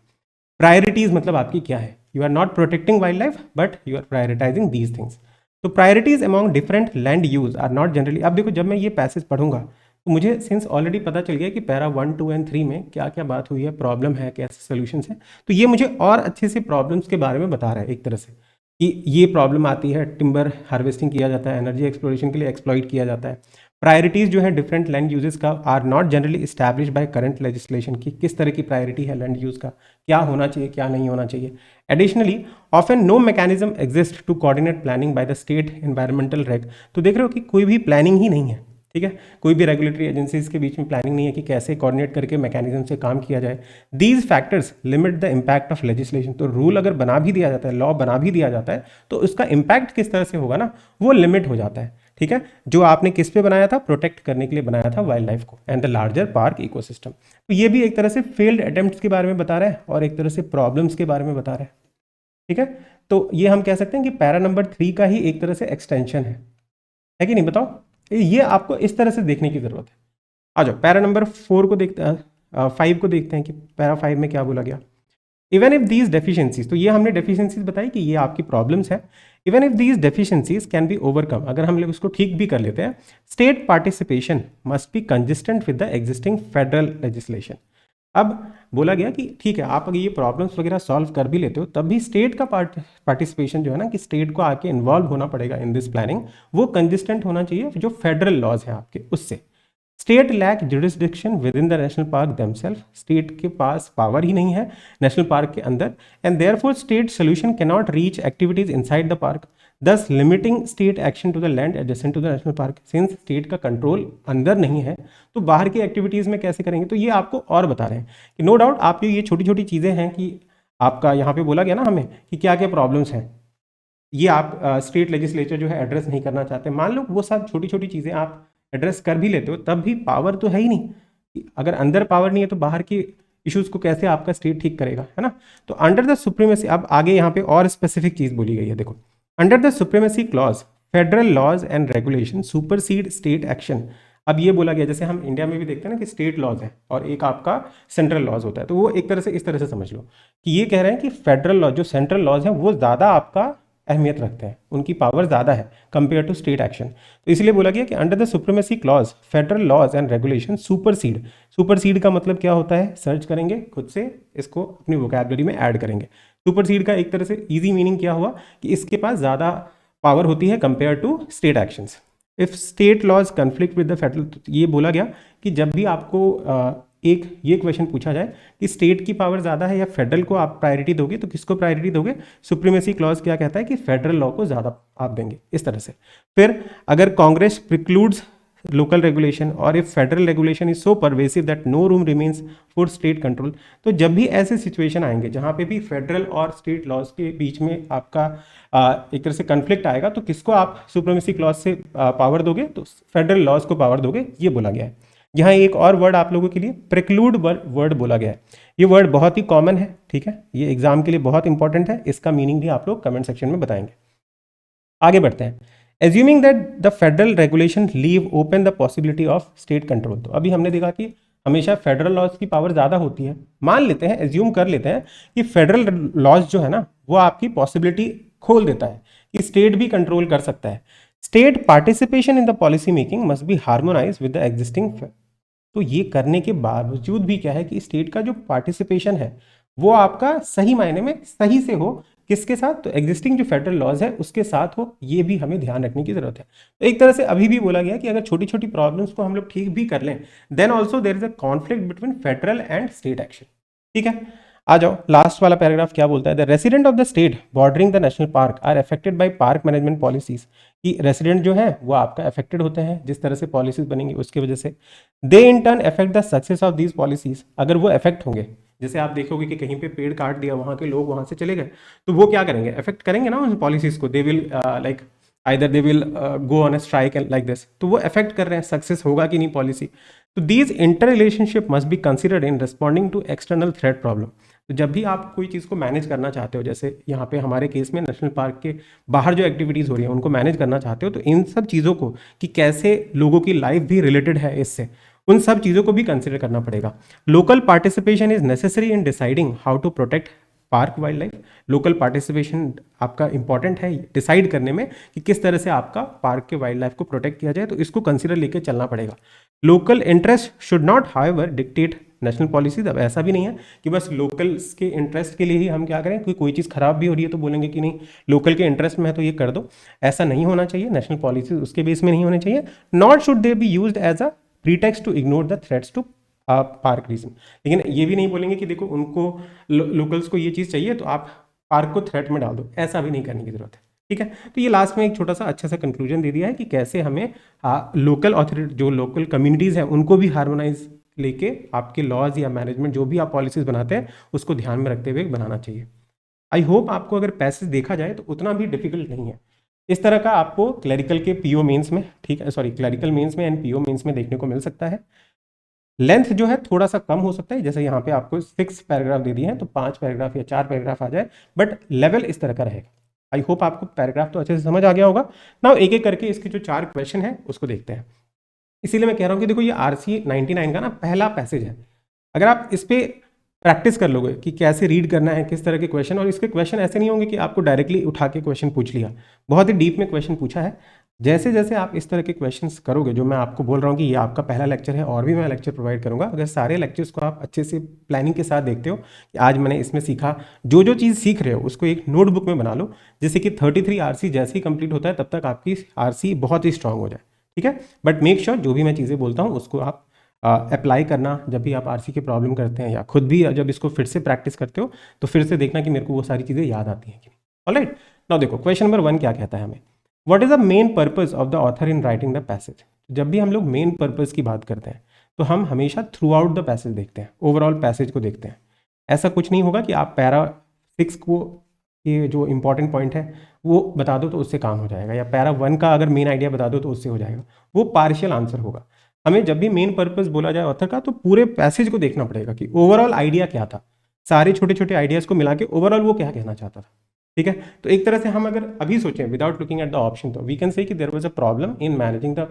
प्रायोरिटीज़ मतलब आपकी क्या है, you are not protecting wildlife but you are prioritizing these things. तो priorities among different land use are not generally, अब देखो जब मैं ये पैसेज पढ़ूंगा तो मुझे सिंस ऑलरेडी पता चल गया कि पैरा 1, 2 एंड 3 में क्या क्या बात हुई है, प्रॉब्लम है, कैसे सोल्यूशंस है। तो ये मुझे और अच्छे से प्रॉब्लम्स के बारे में बता रहा है एक तरह से कि ये प्रॉब्लम आती है, टिम्बर हार्वेस्टिंग किया जाता है, एनर्जी एक्सप्लोरेशन के लिए एक्सप्लॉइट किया जाता है। प्रायोरिटीज़ जो है डिफरेंट लैंड यूजेस का are not generally establish by current legislation, की किस तरह की प्रायोरिटी है लैंड यूज़ का, क्या होना चाहिए क्या नहीं होना चाहिए। Additionally often no mechanism exist to coordinate planning by the state environmental reg. तो देख रहे हो कि कोई भी प्लानिंग ही नहीं है, ठीक है, कोई भी रेगुलेटरी एजेंसीज के बीच में प्लानिंग नहीं है कि कैसे कोऑर्डिनेट करके मैकेनिज्म से काम किया जाए। These factors limit the impact of legislation. तो रूल अगर बना भी दिया जाता है, लॉ बना भी दिया जाता है, तो उसका इम्पैक्ट किस तरह से होगा ना, वो लिमिट हो जाता है। ठीक है, जो आपने किस पे बनाया था, प्रोटेक्ट करने के लिए बनाया था वाइल्ड लाइफ को and the larger park ecosystem. तो ये भी एक तरह से फेल्ड अटेम्प्ट्स के बारे में बता रहा है और एक तरह से प्रॉब्लम्स के बारे में बता रहा है। ठीक है, तो ये हम कह सकते हैं कि पैरा नंबर 3 का ही एक तरह से एक्सटेंशन है कि नहीं, बताओ, ये आपको इस तरह से देखने की जरूरत है। आ जाओ पैरा नंबर 4 को देखते हैं, 5 को देखते हैं कि पैरा 5 में क्या बोला गया। इवन इफ दीज डेफिशिएंसीज, तो ये हमने डेफिशिएंसीज बताई कि ये आपकी प्रॉब्लम्स है। Even if these deficiencies can be overcome, अगर हम लोग उसको ठीक भी कर लेते हैं, state participation must be consistent with the existing federal legislation. अब बोला गया कि ठीक है, आप अगर ये प्रॉब्लम्स वगैरह सॉल्व कर भी लेते हो, तब भी स्टेट का पार्टिसिपेशन जो है ना, कि स्टेट को आके इन्वॉल्व होना पड़ेगा इन दिस प्लानिंग, वो कंसिस्टेंट होना चाहिए जो फेडरल लॉज हैं आपके उससे। State lack jurisdiction within the national park themselves, state के पास पावर ही नहीं है नेशनल पार्क के अंदर, and therefore state solution can not reach activities inside the park, thus limiting state action to the land adjacent to the national park. Since state का control अंदर नहीं है, तो बाहर की एक्टिविटीज़ में कैसे करेंगे। तो ये आपको और बता रहे हैं कि नो डाउट आप ये छोटी छोटी चीज़ें हैं कि आपका यहाँ पे बोला गया ना हमें कि क्या क्या प्रॉब्लम्स हैं, ये आप स्टेट लेजिस्लेचर जो है एड्रेस नहीं करना चाहते। मान लो वो सब छोटी छोटी चीज़ें आप एड्रेस कर भी लेते हो, तब भी पावर तो है ही नहीं। अगर अंदर पावर नहीं है तो बाहर की इश्यूज को कैसे आपका स्टेट ठीक करेगा, है ना। तो अंडर द सुप्रीमेसी, अब आगे यहाँ पे और स्पेसिफिक चीज़ बोली गई है, देखो, under the supremacy clause federal laws and regulation supersede state action. अब ये बोला गया, जैसे हम इंडिया में भी देखते हैं ना कि स्टेट लॉज है और एक आपका सेंट्रल लॉज होता है, तो वो एक तरह से इस तरह से समझ लो कि ये कह रहे हैं कि फेडरल लॉज, जो सेंट्रल लॉज है, वो ज़्यादा आपका अहमियत रखते हैं, उनकी पावर ज़्यादा है कंपेयर टू स्टेट एक्शन। तो इसलिए बोला गया कि under the supremacy clause federal laws and regulation supersede. Supersede का मतलब क्या होता है, सर्च करेंगे खुद से, इसको अपनी वोकैबुलरी में ऐड करेंगे। सुपरसीड का एक तरह से ईजी मीनिंग क्या हुआ कि इसके पास ज़्यादा पावर होती है compare to state actions. If state laws conflict with the federal, तो ये बोला गया कि जब भी आपको एक ये क्वेश्चन पूछा जाए कि स्टेट की पावर ज़्यादा है या फेडरल को आप प्रायोरिटी दोगे, तो किसको प्रायोरिटी दोगे। सुप्रीमेसी क्लॉज क्या कहता है कि फेडरल लॉ को ज़्यादा आप देंगे, इस तरह से। फिर अगर कांग्रेस प्रिक्लूड्स लोकल रेगुलेशन और if federal regulation is so pervasive that no room remains for state control, तो जब भी ऐसे सिचुएशन आएंगे जहाँ पे भी फेडरल और स्टेट लॉज के बीच में आपका एक तरह से कन्फ्लिक्ट आएगा, तो किसको आप सुप्रीमेसी क्लॉज से पावर दोगे, तो फेडरल लॉज को पावर दोगे, ये बोला गया है। यहाँ एक और वर्ड आप लोगों के लिए प्रिक्लूड वर्ड बोला गया है। ये वर्ड बहुत ही कॉमन है, ठीक है, ये एग्जाम के लिए बहुत इंपॉर्टेंट है, इसका मीनिंग भी आप लोग कमेंट सेक्शन में बताएंगे। आगे बढ़ते हैं। Assuming that the federal regulation leave open the possibility of state control, तो अभी हमने देखा कि हमेशा फेडरल लॉज की पावर ज़्यादा होती है। मान लेते हैं, एज्यूम कर लेते हैं कि फेडरल लॉज जो है ना, वो आपकी पॉसिबिलिटी खोल देता है कि स्टेट भी कंट्रोल कर सकता है। State participation in the policy making must be harmonise with the existing. तो ये करने के बावजूद भी क्या है कि स्टेट का जो पार्टिसिपेशन है वो आपका सही मायने में सही से हो, किसके साथ? तो एग्जिस्टिंग जो फेडरल लॉज है उसके साथ हो, ये भी हमें ध्यान रखने की जरूरत है। तो एक तरह से अभी भी बोला गया कि अगर छोटी छोटी प्रॉब्लम्स को हम लोग ठीक भी कर लें, then also there is a conflict between federal and state action. ठीक है, आ जाओ लास्ट वाला पैराग्राफ क्या बोलता है, the resident of the state bordering the national park are affected by park management policies, कि रेसिडेंट जो है वो आपका अफेक्टेड होते हैं जिस तरह से पॉलिसीज बनेंगी उसकी वजह से। They in turn affect the success of these policies, अगर वो अफेक्ट होंगे, जैसे आप देखोगे कि कहीं पे पेड़ काट दिया, वहां के लोग वहां से चले गए, तो वो क्या करेंगे? अफेक्ट करेंगे ना उन पॉलिसीज को। They will like either they will go on a strike and like this, तो वो अफेक्ट कर रहे हैं, सक्सेस होगा कि नहीं पॉलिसी। तो these interrelationship must be considered in responding to external threat problem. तो जब भी आप कोई चीज़ को मैनेज करना चाहते हो, जैसे यहाँ पे हमारे केस में नेशनल पार्क के बाहर जो एक्टिविटीज़ हो रही हैं उनको मैनेज करना चाहते हो, तो इन सब चीज़ों को कि कैसे लोगों की लाइफ भी रिलेटेड है इससे, उन सब चीज़ों को भी कंसिडर करना पड़ेगा। Local participation is necessary in deciding how to protect park wildlife. Local participation आपका इंपॉर्टेंट है डिसाइड करने में कि किस तरह से आपका पार्क के वाइल्ड लाइफ को प्रोटेक्ट किया जाए, तो इसको कंसिडर लेके चलना पड़ेगा। Local interest should not however dictate national policies. अब ऐसा भी नहीं है कि बस लोकल्स के इंटरेस्ट के लिए ही हम क्या करें, कोई चीज़ खराब भी हो रही है तो बोलेंगे कि नहीं लोकल के इंटरेस्ट में है तो ये कर दो, ऐसा नहीं होना चाहिए। नेशनल पॉलिसीज उसके बेस में नहीं होने चाहिए। Not should they be used as a pretext to ignore the threats to park region. लेकिन ये भी नहीं बोलेंगे कि देखो उनको लोकल्स को ये चीज़ चाहिए तो आप पार्क को थ्रेट में डाल दो, ऐसा भी नहीं करने की जरूरत है। ठीक है, तो ये लास्ट में एक छोटा सा अच्छा सा कंक्लूजन दे दिया है कि कैसे हमें लोकल अथॉरिटी जो लोकल कम्युनिटीज़ हैं उनको भी हार्मोनाइज लेके आपके लॉज या मैनेजमेंट जो भी आप पॉलिसीज बनाते हैं उसको ध्यान में रखते हुए बनाना चाहिए। आई होप आपको अगर पैसेज देखा जाए तो उतना भी डिफिकल्ट नहीं है। इस तरह का आपको क्लरिकल के पीओ मेंस में, ठीक है, सॉरी क्लरिकल मेंस में एंड पीओ मेंस में देखने को मिल सकता है। लेंथ जो है थोड़ा सा कम हो सकता है, जैसे यहाँ पे आपको 6 पैराग्राफ दे दिए हैं तो 5 पैराग्राफ या 4 पैराग्राफ आ जाए, बट लेवल इस तरह का रहेगा। आई होप आपको पैराग्राफ तो अच्छे से समझ आ गया होगा। नाउ एक एक करके इसके जो 4 क्वेश्चन है उसको देखते हैं। इसीलिए मैं कह रहा हूँ कि देखो ये RC 99 का ना पहला पैसेज है। अगर आप इस पर प्रैक्टिस कर लोगे कि कैसे रीड करना है, किस तरह के क्वेश्चन, और इसके क्वेश्चन ऐसे नहीं होंगे कि आपको डायरेक्टली उठा के क्वेश्चन पूछ लिया, बहुत ही डीप में क्वेश्चन पूछा है। जैसे जैसे आप इस तरह के क्वेश्चंस करोगे, जो मैं आपको बोल रहा हूँ कि ये आपका पहला लेक्चर है और भी मैं लेक्चर प्रोवाइड करूँगा, अगर सारे लेक्चर्स को आप अच्छे से प्लानिंग के साथ देखते हो कि आज मैंने इसमें सीखा, जो जो चीज़ सीख रहे हो उसको एक नोटबुक में बना लो, जैसे कि 33 RC जैसे ही कंप्लीट होता है तब तक आपकी RC बहुत ही स्ट्रांग हो जाए। ठीक है, बट मेक श्योर जो भी मैं चीज़ें बोलता हूँ उसको आप अप्लाई करना जब भी आप RC की प्रॉब्लम करते हैं, या खुद भी जब इसको फिर से प्रैक्टिस करते हो तो फिर से देखना कि मेरे को वो सारी चीज़ें याद आती हैं कि नहीं। ऑलराइट, नाउ देखो क्वेश्चन नंबर 1 क्या कहता है हमें, what is the main purpose of the author in writing the passage. जब भी हम लोग मेन पर्पस की बात करते हैं तो हम हमेशा थ्रू आउट द पैसेज देखते हैं, ओवरऑल पैसेज को देखते हैं। ऐसा कुछ नहीं होगा कि आप पैरा 6 को ये जो इंपॉर्टेंट पॉइंट है वो बता दो तो उससे काम हो जाएगा, या पैरा 1 का अगर मेन आइडिया बता दो तो उससे हो जाएगा, वो पार्शियल आंसर होगा। हमें जब भी मेन पर्पस बोला जाए ऑथर का तो पूरे पैसेज को देखना पड़ेगा कि ओवरऑल आइडिया क्या था, सारे छोटे छोटे आइडियाज़ को मिला के ओवरऑल वो क्या कहना चाहता था। ठीक है, तो एक तरह से हम अगर अभी सोचें without looking at the option, तो वी कैन से कि there was a problem in managing the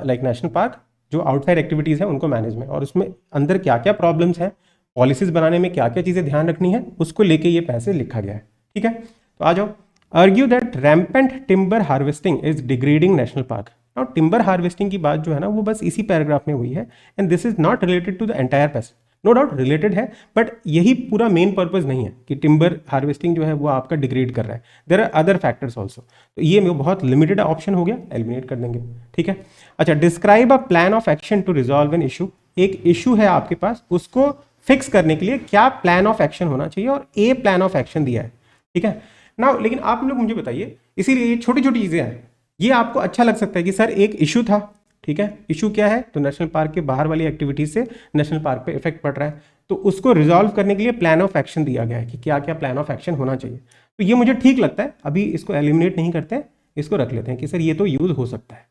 like national park, जो आउटसाइड एक्टिविटीज़ हैं उनको मैनेज में, और उसमें अंदर क्या क्या प्रॉब्लम्स हैं, पॉलिसीज बनाने में क्या क्या चीज़ें ध्यान रखनी है, उसको लेके ये पैसेज लिखा गया है। ठीक है, तो आ जाओ। Argue that rampant timber harvesting is degrading national park. और टिम्बर हार्वेस्टिंग की बात जो है ना वो बस इसी पैराग्राफ में हुई है, and this is not related to the entire passage. No doubt related है, बट यही पूरा मेन पर्पस नहीं है कि टिम्बर हार्वेस्टिंग जो है वो आपका डिग्रेड कर रहा है। There are other factors also, तो ये बहुत लिमिटेड ऑप्शन हो गया, एलिमिनेट कर देंगे। ठीक है, अच्छा, describe a plan of action to resolve an issue. एक इशू है आपके पास, उसको फिक्स करने के लिए क्या प्लान ऑफ एक्शन होना चाहिए, और ए प्लान ऑफ एक्शन दिया है। ठीक है ना, लेकिन आप लोग मुझे बताइए, इसीलिए ये छोटी छोटी चीज़ें हैं, ये आपको अच्छा लग सकता है कि सर एक इशू था। ठीक है, इशू क्या है, तो नेशनल पार्क के बाहर वाली एक्टिविटीज से नेशनल पार्क पे इफेक्ट पड़ रहा है, तो उसको रिजॉल्व करने के लिए प्लान ऑफ एक्शन दिया गया है कि क्या क्या प्लान ऑफ एक्शन होना चाहिए। तो ये मुझे ठीक लगता है, अभी इसको एलिमिनेट नहीं करते हैं, इसको रख लेते हैं कि सर ये तो यूज हो सकता है।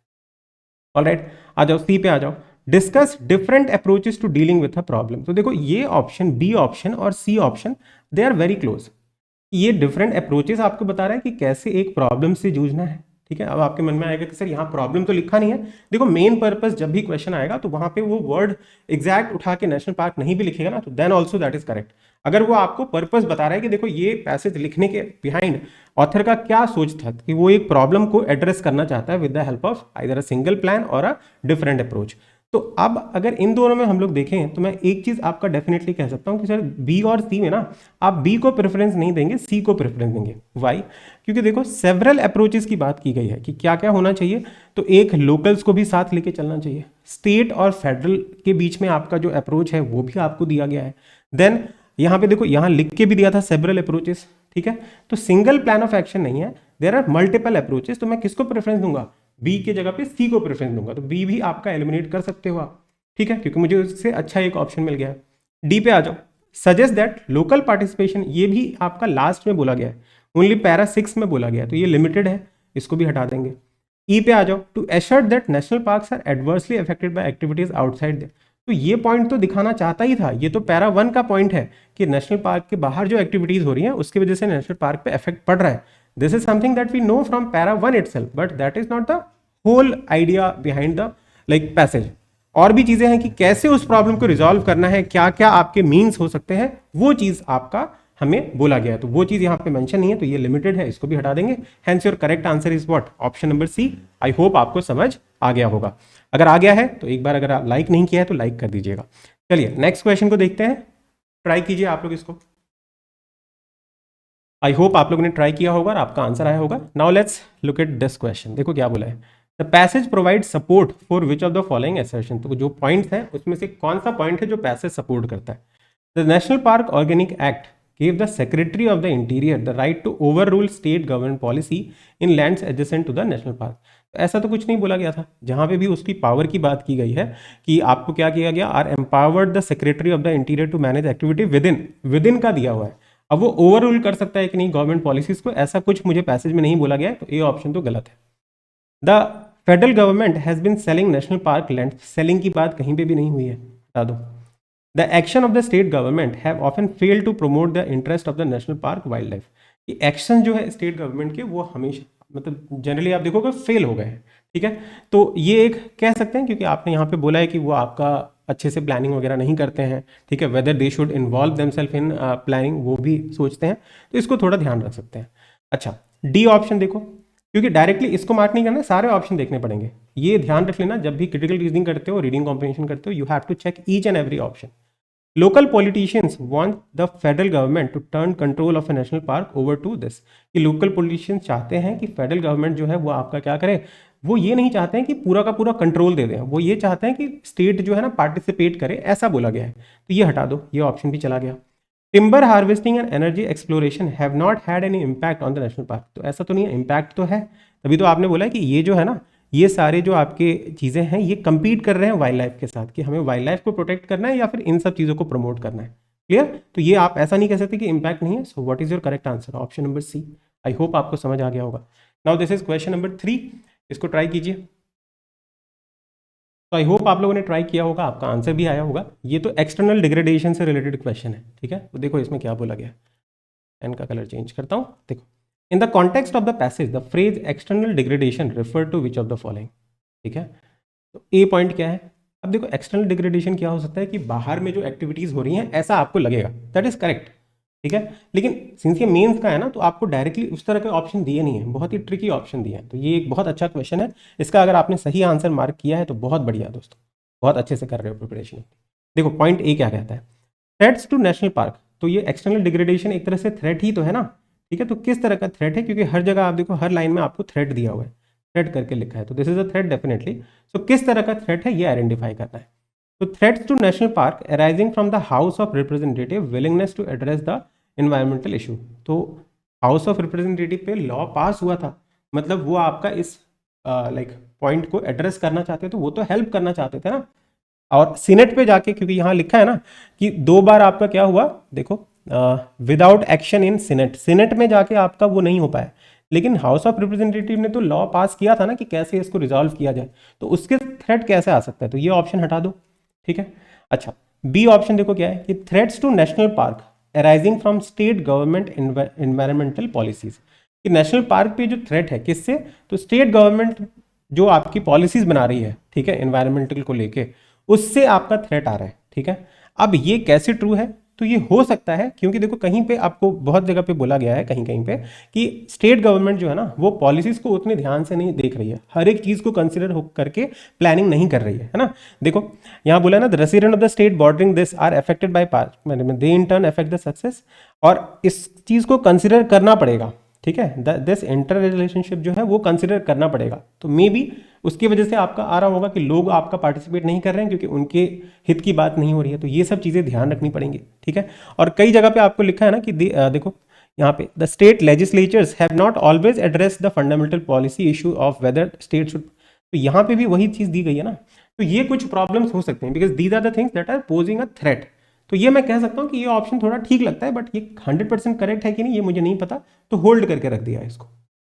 ऑलराइट, आ जाओ सी पे आ जाओ। Discuss different approaches to dealing with a problem. तो देखो ये ऑप्शन, बी ऑप्शन और C option, they are very close. ये डिफरेंट अप्रोचेस आपको बता रहा है कि कैसे एक प्रॉब्लम से जूझना है। ठीक है, अब आपके मन में आएगा कि सर यहाँ प्रॉब्लम तो लिखा नहीं है। देखो मेन पर्पस जब भी क्वेश्चन आएगा तो वहां पे वो वर्ड एग्जैक्ट उठा के नेशनल पार्क नहीं भी लिखेगा ना, तो then also that is correct. अगर वो आपको पर्पस बता रहा है कि देखो ये पैसेज लिखने के बिहाइंड ऑथर का क्या सोच था, कि वो एक प्रॉब्लम को एड्रेस करना चाहता है with the help of either a single plan और अ डिफरेंट अप्रोच, तो अब अगर इन दोनों में हम लोग देखें तो मैं एक चीज आपका डेफिनेटली कह सकता हूं कि सर बी और सी में ना आप बी को प्रेफरेंस नहीं देंगे, सी को प्रेफरेंस देंगे। वाई? क्योंकि देखो सेवरल अप्रोचेस की बात की गई है कि क्या क्या होना चाहिए। तो एक, लोकल्स को भी साथ लेके चलना चाहिए, स्टेट और फेडरल के बीच में आपका जो अप्रोच है वो भी आपको दिया गया है। देन यहाँ पे देखो, यहाँ लिख के भी दिया था सेवरल अप्रोचेस, ठीक है। तो सिंगल प्लान ऑफ एक्शन नहीं है, देयर आर मल्टीपल अप्रोचेस। तो मैं किसको प्रेफरेंस दूंगा? बी के जगह पे सी को प्रेफरेंस दूंगा। तो बी भी आपका एलिमिनेट कर सकते हो आप, ठीक है, क्योंकि मुझे उससे अच्छा एक ऑप्शन मिल गया है। डी पे आ जाओ, सजेस्ट दैट लोकल पार्टिसिपेशन, ये भी आपका लास्ट में बोला गया है, ओनली पैरा 6 में बोला गया है, तो ये लिमिटेड है, इसको भी हटा देंगे। ई पे आ जाओ, to assure that national parks are adversely affected by activities outside their. तो ये पॉइंट तो दिखाना चाहता ही था, ये तो पैरा 1 का पॉइंट है कि नेशनल पार्क के बाहर जो एक्टिविटीज हो रही हैं उसकी वजह से नेशनल पार्क पे इफेक्ट पड़ रहा है। This is something that we know from para 1 itself, but that is not the whole idea behind the like passage. और भी चीजें हैं कि कैसे उस प्रॉब्लम को रिजॉल्व करना है, क्या क्या आपके मीन्स हो सकते हैं, वो चीज आपका हमें बोला गया है। तो वो चीज यहाँ पे मेंशन नहीं है, तो ये लिमिटेड है, इसको भी हटा देंगे। Hence your correct answer is what? Option number C. I hope आपको समझ आ गया होगा। अगर आ गया है तो एक बार, अगर आप लाइक नहीं किया है तो लाइक कर दीजिएगा। चलिए नेक्स्ट क्वेश्चन को देखते हैं, ट्राई कीजिए आप लोग इसको। आई होप आप लोगों ने ट्राई किया होगा और आपका आंसर आया होगा। Now let's look at this question. देखो क्या बोला है, the passage provide support for which of the following assertion. तो जो पॉइंट्स है उसमें से कौन सा पॉइंट है जो पैसेज सपोर्ट करता है? The national park organic act gave the Secretary of the Interior the right to overrule state government policy in lands adjacent to the national park। तो ऐसा तो कुछ नहीं बोला गया था, जहां पे भी उसकी पावर की बात की गई है कि आपको क्या किया गया, are empowered the secretary of the interior to manage activity within का दिया हुआ है। अब वो ओवररूल कर सकता है कि नहीं गवर्नमेंट पॉलिसीज को, ऐसा कुछ मुझे पैसेज में नहीं बोला गया है, तो ये ऑप्शन तो गलत है। The federal government has been selling national park land, selling की बात कहीं पे भी नहीं हुई है, बता दो। The action of the state government have often failed to promote the interest of the national park wildlife। ये एक्शन जो है स्टेट गवर्नमेंट के वो हमेशा मतलब जनरली आप देखोगे फेल हो गए हैं, ठीक है। तो ये एक कह सकते हैं क्योंकि आपने यहाँ पे बोला है कि वो आपका अच्छे से प्लानिंग वगैरह नहीं करते हैं, ठीक है, whether they should involve themselves in planning वो भी सोचते हैं, तो इसको थोड़ा ध्यान रख सकते हैं। अच्छा, डी ऑप्शन देखो, क्योंकि डायरेक्टली इसको मार्क नहीं करना, सारे ऑप्शन देखने पड़ेंगे। ये ध्यान रख लेना, जब भी क्रिटिकल रीजनिंग करते हो, रीडिंग कॉम्प्रिहेंशन करते हो, you have to check each and every option. Local politicians want the federal government to turn control of a national park over to this। कि लोकल पॉलिटिशियंस चाहते हैं कि फेडरल गवर्नमेंट जो है वो आपका क्या करे, वो ये नहीं चाहते हैं कि पूरा का पूरा कंट्रोल दे दें, वो ये चाहते हैं कि स्टेट जो है ना पार्टिसिपेट करे, ऐसा बोला गया है। तो ये हटा दो, ये ऑप्शन भी चला गया। Timber harvesting and energy exploration have not had any impact on the national park. तो ऐसा तो नहीं है, इम्पैक्ट तो है, तभी तो आपने बोला है कि ये जो है ना, ये सारे जो आपके चीज़ें हैं ये compete कर रहे हैं वाइल्ड लाइफ के साथ, कि हमें वाइल्ड लाइफ को प्रोटेक्ट करना है या फिर इन सब चीज़ों को प्रमोट करना है। क्लियर? तो ये आप ऐसा नहीं कह सकते कि इम्पैक्ट नहीं है। So what is your correct answer? Option number C. I hope आपको समझ आ गया होगा। Now this is question number 3, इसको ट्राई कीजिए। तो आई होप आप लोगों ने ट्राई किया होगा, आपका आंसर भी आया होगा। ये तो एक्सटर्नल डिग्रेडेशन से रिलेटेड क्वेश्चन है, ठीक है। तो देखो इसमें क्या बोला गया, पेन का कलर चेंज करता हूँ। देखो, in the context of the passage the phrase external degradation refer to which of the following, ठीक है। तो ए पॉइंट क्या है? अब देखो एक्सटर्नल डिग्रेडेशन क्या हो सकता है कि बाहर में जो एक्टिविटीज हो रही हैं ऐसा आपको लगेगा, दैट इज करेक्ट, ठीक है। लेकिन सिंस ये मेंस का है ना, तो आपको डायरेक्टली उस तरह के ऑप्शन दिए नहीं है, बहुत ही ट्रिकी ऑप्शन दिए हैं। तो ये एक बहुत अच्छा क्वेश्चन है, इसका अगर आपने सही आंसर मार्क किया है तो बहुत बढ़िया दोस्तों, बहुत अच्छे से कर रहे हो प्रिपरेशन। देखो पॉइंट ए क्या कहता है, थ्रेट्स टू नेशनल पार्क। तो ये एक्सटर्नल डिग्रेडेशन एक तरह से थ्रेट ही तो है ना, ठीक है। तो किस तरह का थ्रेट है, क्योंकि हर जगह आप देखो हर लाइन में आपको थ्रेट दिया हुआ है, थ्रेट करके लिखा है, तो this is a threat definitely. So किस तरह का थ्रेट है ये आइडेंटिफाई करना है। तो threats to national park arising from the house of representative willingness to address the environmental issue. तो हाउस ऑफ रिप्रेजेंटेटिव पे लॉ पास हुआ था, मतलब वो आपका इस लाइक पॉइंट को एड्रेस करना चाहते थे, वो तो हेल्प करना चाहते थे ना। और सीनेट पे जाके, क्योंकि यहाँ लिखा है ना कि 2 बार आपका क्या हुआ, देखो विदाउट एक्शन इन सीनेट, सीनेट में जाके आपका वो नहीं हो पाया, लेकिन हाउस ऑफ रिप्रेजेंटेटिव ने तो लॉ पास किया था ना कि कैसे इसको रिजॉल्व किया जाए, तो उसके थ्रेट कैसे आ सकता है, तो ये ऑप्शन हटा दो, ठीक है। अच्छा, बी ऑप्शन देखो क्या है कि threats to national park arising from state government environmental policies. कि नेशनल पार्क पे जो थ्रेट है किससे, तो स्टेट गवर्नमेंट जो आपकी पॉलिसीज बना रही है, ठीक है, एनवायरमेंटल को लेके, उससे आपका थ्रेट आ रहा है, ठीक है। अब ये कैसे ट्रू है, तो ये हो सकता है, क्योंकि देखो कहीं पे आपको बहुत जगह पे बोला गया है कहीं कहीं पे कि स्टेट गवर्नमेंट जो है ना वो पॉलिसीज को उतने ध्यान से नहीं देख रही है, हर एक चीज़ को कंसिडर करके प्लानिंग नहीं कर रही है ना। देखो यहाँ बोला ना, the resident of the state bordering this are affected by part, they in turn affect the success, और इस चीज़ को कंसिडर करना पड़ेगा, ठीक है। दिस इंटर रिलेशनशिप जो है वो कंसिडर करना पड़ेगा। तो मे बी उसकी वजह से आपका आ रहा होगा कि लोग आपका पार्टिसिपेट नहीं कर रहे हैं क्योंकि उनके हित की बात नहीं हो रही है। तो ये सब चीज़ें ध्यान रखनी पड़ेंगी, ठीक है। और कई जगह पे आपको लिखा है ना कि देखो यहाँ पे the state legislatures have not always address the fundamental policy issue of whether state should, तो यहाँ पे भी वही चीज़ दी गई है ना। तो ये कुछ प्रॉब्लम्स हो सकते हैं because these are the things that are posing a threat. तो ये मैं कह सकता हूँ कि ये ऑप्शन थोड़ा ठीक लगता है, बट ये 100% करेक्ट है कि नहीं ये मुझे नहीं पता, तो होल्ड करके रख दिया इसको।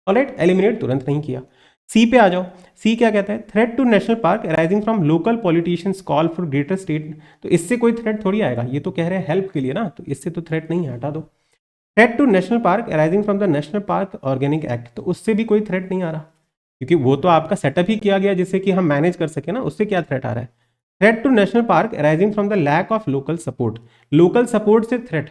ऑलराइट, एलिमिनेट तुरंत नहीं किया। सी पे आ जाओ। सी क्या कहता है, threat to national park arising from local politicians call for greater state, तो इससे कोई थ्रेट थोड़ी आएगा, ये तो कह रहे हैं हेल्प के लिए ना, तो इससे तो थ्रेट नहीं है, हटा दो। Threat to national park arising from the national park organic act, तो उससे भी कोई थ्रेट नहीं आ रहा क्योंकि वो तो आपका सेटअप ही किया गया जिससे कि हम मैनेज कर सके ना, उससे क्या थ्रेट आ रहा है। Threat to national park arising from the lack of local support, local support से थ्रेट,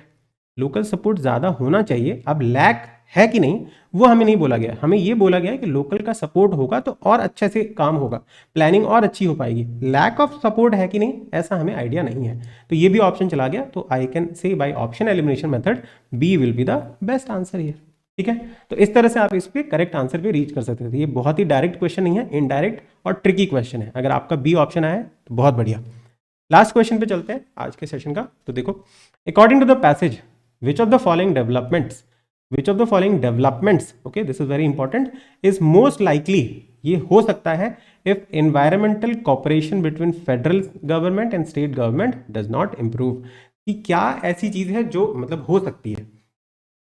लोकल सपोर्ट ज्यादा होना चाहिए, अब लैक है कि नहीं वो हमें नहीं बोला गया, हमें ये बोला गया है कि लोकल का सपोर्ट होगा तो और अच्छे से काम होगा, प्लानिंग और अच्छी हो पाएगी। लैक ऑफ सपोर्ट है कि नहीं ऐसा हमें आइडिया नहीं है, तो ये भी ऑप्शन चला गया। तो I can say by option elimination method B will be the best answer here, ठीक है। तो इस तरह से आप इस पे करेक्ट आंसर पे रीच कर सकते थे। ये बहुत ही डायरेक्ट क्वेश्चन नहीं है, इनडायरेक्ट और ट्रिकी क्वेश्चन है। अगर आपका बी ऑप्शन आया है तो बहुत बढ़िया। लास्ट क्वेश्चन पे चलते हैं आज के सेशन का। तो देखो, according to the passage which of the following developments, okay, this is very important, is most likely, ये हो सकता है if environmental cooperation between federal government and state government does not improve, कि क्या ऐसी चीज है जो मतलब हो सकती है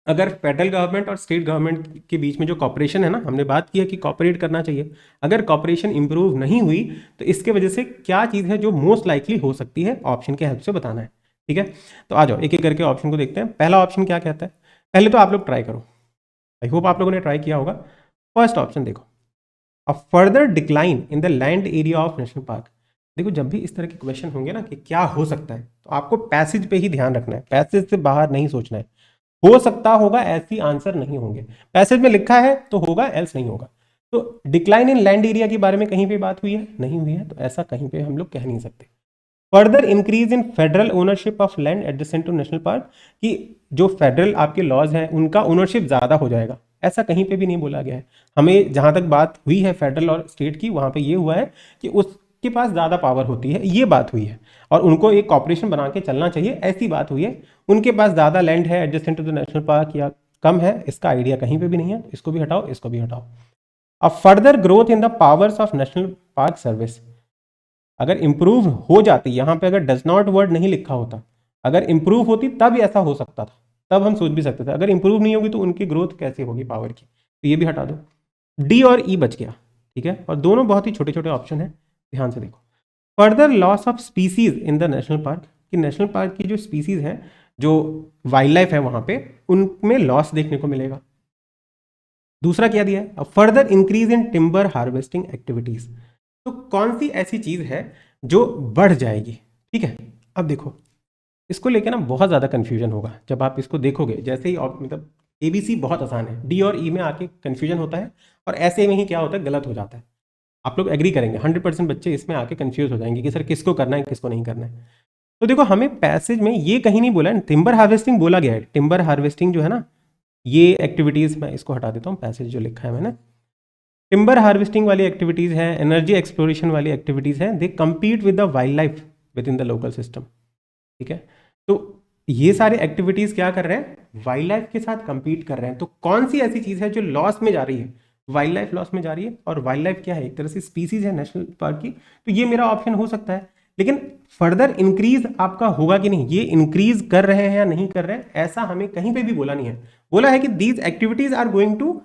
अगर फेडरल गवर्नमेंट और स्टेट गवर्नमेंट के बीच में जो कॉपरेशन है ना, हमने बात की है कि कॉपरेट करना चाहिए, अगर कॉपरेशन इंप्रूव नहीं हुई तो इसके वजह से क्या चीज़ है जो मोस्ट लाइकली हो सकती है, ऑप्शन के हेल्प से बताना है, ठीक है। तो आ जाओ एक एक करके ऑप्शन को देखते हैं। पहला ऑप्शन क्या कहता है, पहले तो आप लोग ट्राई करो, आई होप आप लोगों ने ट्राई किया होगा। फर्स्ट ऑप्शन देखो, a further decline in the land area of national park. देखो जब भी इस तरह के क्वेश्चन होंगे ना कि क्या हो सकता है, तो आपको पैसेज पे ही ध्यान रखना है, पैसेज से बाहर नहीं सोचना है। हो सकता होगा ऐसी आंसर नहीं होंगे, पैसेज में लिखा है तो होगा, एल्स नहीं होगा। तो डिक्लाइन इन लैंड एरिया के बारे में कहीं पे बात हुई है, नहीं हुई है, तो ऐसा कहीं पे हम लोग कह नहीं सकते। Further increase in federal ownership of land adjacent to national park, कि जो फेडरल आपके लॉज हैं उनका ओनरशिप ज्यादा हो जाएगा, ऐसा कहीं पे भी नहीं बोला गया है। हमें जहां तक बात हुई है फेडरल और स्टेट की, वहां पे ये हुआ है कि उसके पास ज्यादा पावर होती है, ये बात हुई है, और उनको एक कॉपरेशन बना के चलना चाहिए, ऐसी बात हुई है। उनके पास ज्यादा लैंड है adjacent to the national park या कम है, इसका आइडिया कहीं पे भी नहीं है, इसको भी हटाओ, इसको भी हटाओ। अब further growth in the powers of national park service, अगर इंप्रूव हो जाती, यहां पे अगर डज नॉट वर्ड नहीं लिखा होता, अगर इंप्रूव होती तब ऐसा हो सकता था, तब हम सोच भी सकते थे। अगर इंप्रूव नहीं होगी तो उनकी ग्रोथ कैसे होगी पावर की, तो ये भी हटा दो। डी और ई बच गया, ठीक है, और दोनों बहुत ही छोटे छोटे ऑप्शन है, ध्यान से देखो। Further loss of species in the national park, कि नेशनल पार्क की जो स्पीसीज है, जो वाइल्ड लाइफ है वहां पे, उनमें लॉस देखने को मिलेगा। दूसरा क्या दिया है, further increase in timber harvesting activities, तो कौन सी ऐसी चीज है जो बढ़ जाएगी, ठीक है। अब देखो इसको लेके ना बहुत ज्यादा कंफ्यूजन होगा जब आप इसको देखोगे, जैसे ही मतलब एबीसी बहुत आसान है, डी और ई में आके कंफ्यूजन होता है, और ऐसे में ही क्या होता है, गलत हो जाता है। आप लोग एग्री करेंगे, 100% बच्चे इसमें आके कंफ्यूज हो जाएंगे कि सर किसको करना है किसको नहीं करना है। तो देखो हमें पैसेज में ये कहीं नहीं बोला है, टिम्बर हार्वेस्टिंग बोला गया है, टिम्बर हार्वेस्टिंग जो है ना, ये एक्टिविटीज, मैं इसको हटा देता हूँ, पैसेज जो लिखा है मैंने, टिम्बर हार्वेस्टिंग वाली एक्टिविटीज है, एनर्जी एक्सप्लोरेशन वाली एक्टिविटीज है, दे compete with the wild life with in the local system, ठीक है। तो ये सारे एक्टिविटीज क्या कर रहे हैं, वाइल्ड लाइफ के साथ कंपीट कर रहे हैं। तो कौन सी ऐसी चीज है जो लॉस में जा रही है, वाइल्ड लाइफ लॉस में जा रही है, और वाइल्ड लाइफ क्या है, एक तरह से स्पीसीज है नेशनल पार्क की, तो ये मेरा ऑप्शन हो सकता है। लेकिन फर्दर इंक्रीज आपका होगा कि नहीं, ये इंक्रीज कर रहे हैं या नहीं कर रहे हैं, ऐसा हमें कहीं पे भी बोला नहीं है। बोला है कि these activities are going to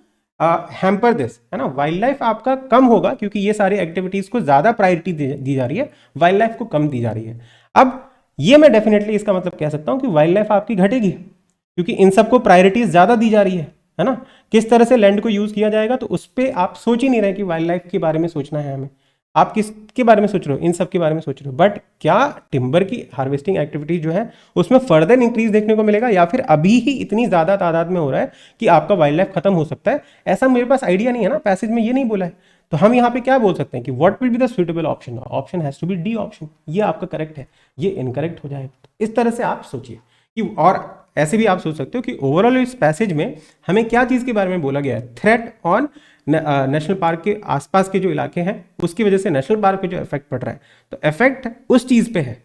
hamper this, है ना, वाइल्ड लाइफ आपका कम होगा क्योंकि ये सारी एक्टिविटीज को ज्यादा प्रायोरिटी दी जा रही है, वाइल्ड लाइफ को कम दी जा रही है। अब ये मैं डेफिनेटली इसका मतलब कह सकता हूं कि वाइल्ड लाइफ आपकी घटेगी क्योंकि इन सबको प्रायोरिटीज ज्यादा दी जा रही है ना। किस तरह से लैंड को यूज किया जाएगा, तो उस पर आप सोच ही नहीं रहे कि वाइल्ड लाइफ के बारे में सोचना है हमें। आप किसके बारे में सोच रहे हो? इन सब के बारे में सोच रहे हो। बट क्या टिम्बर की हार्वेस्टिंग एक्टिविटी जो है उसमें फर्दर इंक्रीज देखने को मिलेगा, या फिर अभी ही इतनी ज़्यादा तादाद में हो रहा है कि आपका वाइल्ड लाइफ खत्म हो सकता है? ऐसा मेरे पास आइडिया नहीं है ना, पैसेज में ये नहीं बोला है। तो हम यहाँ पे क्या बोल सकते हैं कि what will be the suitable option? Option has to be D option. ये आपका करेक्ट है, ये इनकरेक्ट हो जाएगा। तो इस तरह से आप सोचिए कि, और ऐसे भी आप सोच सकते हो कि ओवरऑल इस पैसेज में हमें क्या चीज़ के बारे में बोला गया है? थ्रेट ऑन नेशनल पार्क के आसपास के जो इलाके हैं उसकी वजह से नेशनल पार्क पे जो इफेक्ट पड़ रहा है, तो इफेक्ट उस चीज़ पे है,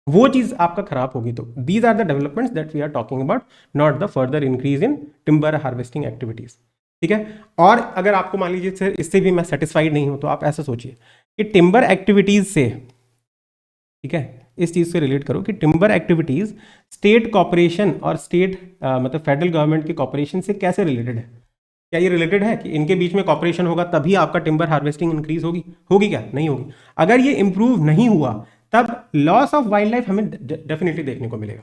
वो चीज़ आपका खराब होगी। तो these are the developments that we are talking about, not the further increase in timber harvesting activities. ठीक है। और अगर आपको मान लीजिए इससे भी मैं सेटिस्फाइड नहीं हूं, तो आप ऐसा सोचिए कि टिम्बर एक्टिविटीज़ से, ठीक है, इस चीज़ से रिलेट करो कि टिम्बर एक्टिविटीज़ स्टेट कॉपरेशन और स्टेट मतलब फेडरल गवर्नमेंट के कॉपरेशन से कैसे रिलेटेड है? क्या ये रिलेटेड है कि इनके बीच में कॉपरेशन होगा तभी आपका टिम्बर हार्वेस्टिंग इंक्रीज होगी? होगी क्या? नहीं होगी। अगर ये इंप्रूव नहीं हुआ तब लॉस ऑफ वाइल्ड लाइफ हमें डेफिनेटली देखने को मिलेगा।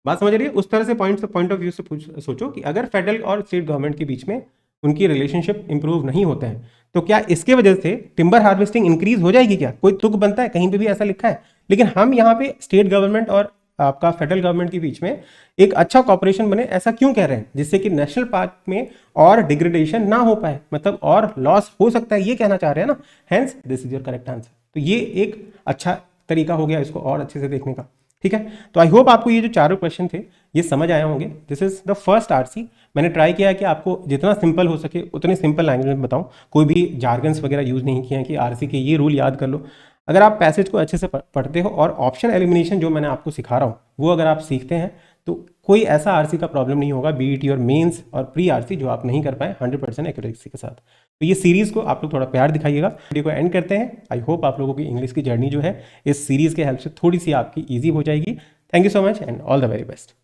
बात समझ रही है? उस तरह से पॉइंट ऑफ व्यू से सोचो कि अगर फेडरल और स्टेट गवर्नमेंट के बीच में उनकी रिलेशनशिप इंप्रूव नहीं होते हैं तो क्या इसके वजह से टिम्बर हार्वेस्टिंग इंक्रीज हो जाएगी क्या? कोई तुक बनता है? कहीं पे भी ऐसा लिखा है? लेकिन हम यहाँ पे स्टेट गवर्नमेंट और आपका फेडरल गवर्नमेंट के बीच में एक अच्छा कॉपरेशन बने, ऐसा क्यों कह रहे हैं? जिससे कि नेशनल पार्क में और डिग्रेडेशन ना हो पाए, मतलब और लॉस हो सकता है, ये कहना चाह रहे हैं ना। Hence this is your correct answer. तो ये एक अच्छा तरीका हो गया इसको और अच्छे से देखने का। ठीक है। तो आई होप आपको ये जो चारों क्वेश्चन थे ये समझ आए होंगे। This is the first RC. मैंने ट्राई किया है कि आपको जितना सिंपल हो सके उतने सिंपल लैंग्वेज में बताऊं, कोई भी जार्गन्स वगैरह यूज नहीं किए हैं कि आरसी के ये रूल याद कर लो। अगर आप पैसेज को अच्छे से पढ़ते हो और ऑप्शन एलिमिनेशन जो मैंने आपको सिखा रहा हूँ वो अगर आप सीखते हैं तो कोई ऐसा आरसी का प्रॉब्लम नहीं होगा, बीईटी और मेंस और प्री आरसी, जो आप नहीं कर पाए 100% एक्यूरेसी के साथ। तो ये सीरीज़ को आप लोग थोड़ा प्यार दिखाइएगा। वीडियो को एंड करते हैं। आई होप आप लोगों की इंग्लिश की जर्नी जो है इस सीरीज़ के हेल्प से थोड़ी सी आपकी ईजी हो जाएगी। Thank you so much and all the very best.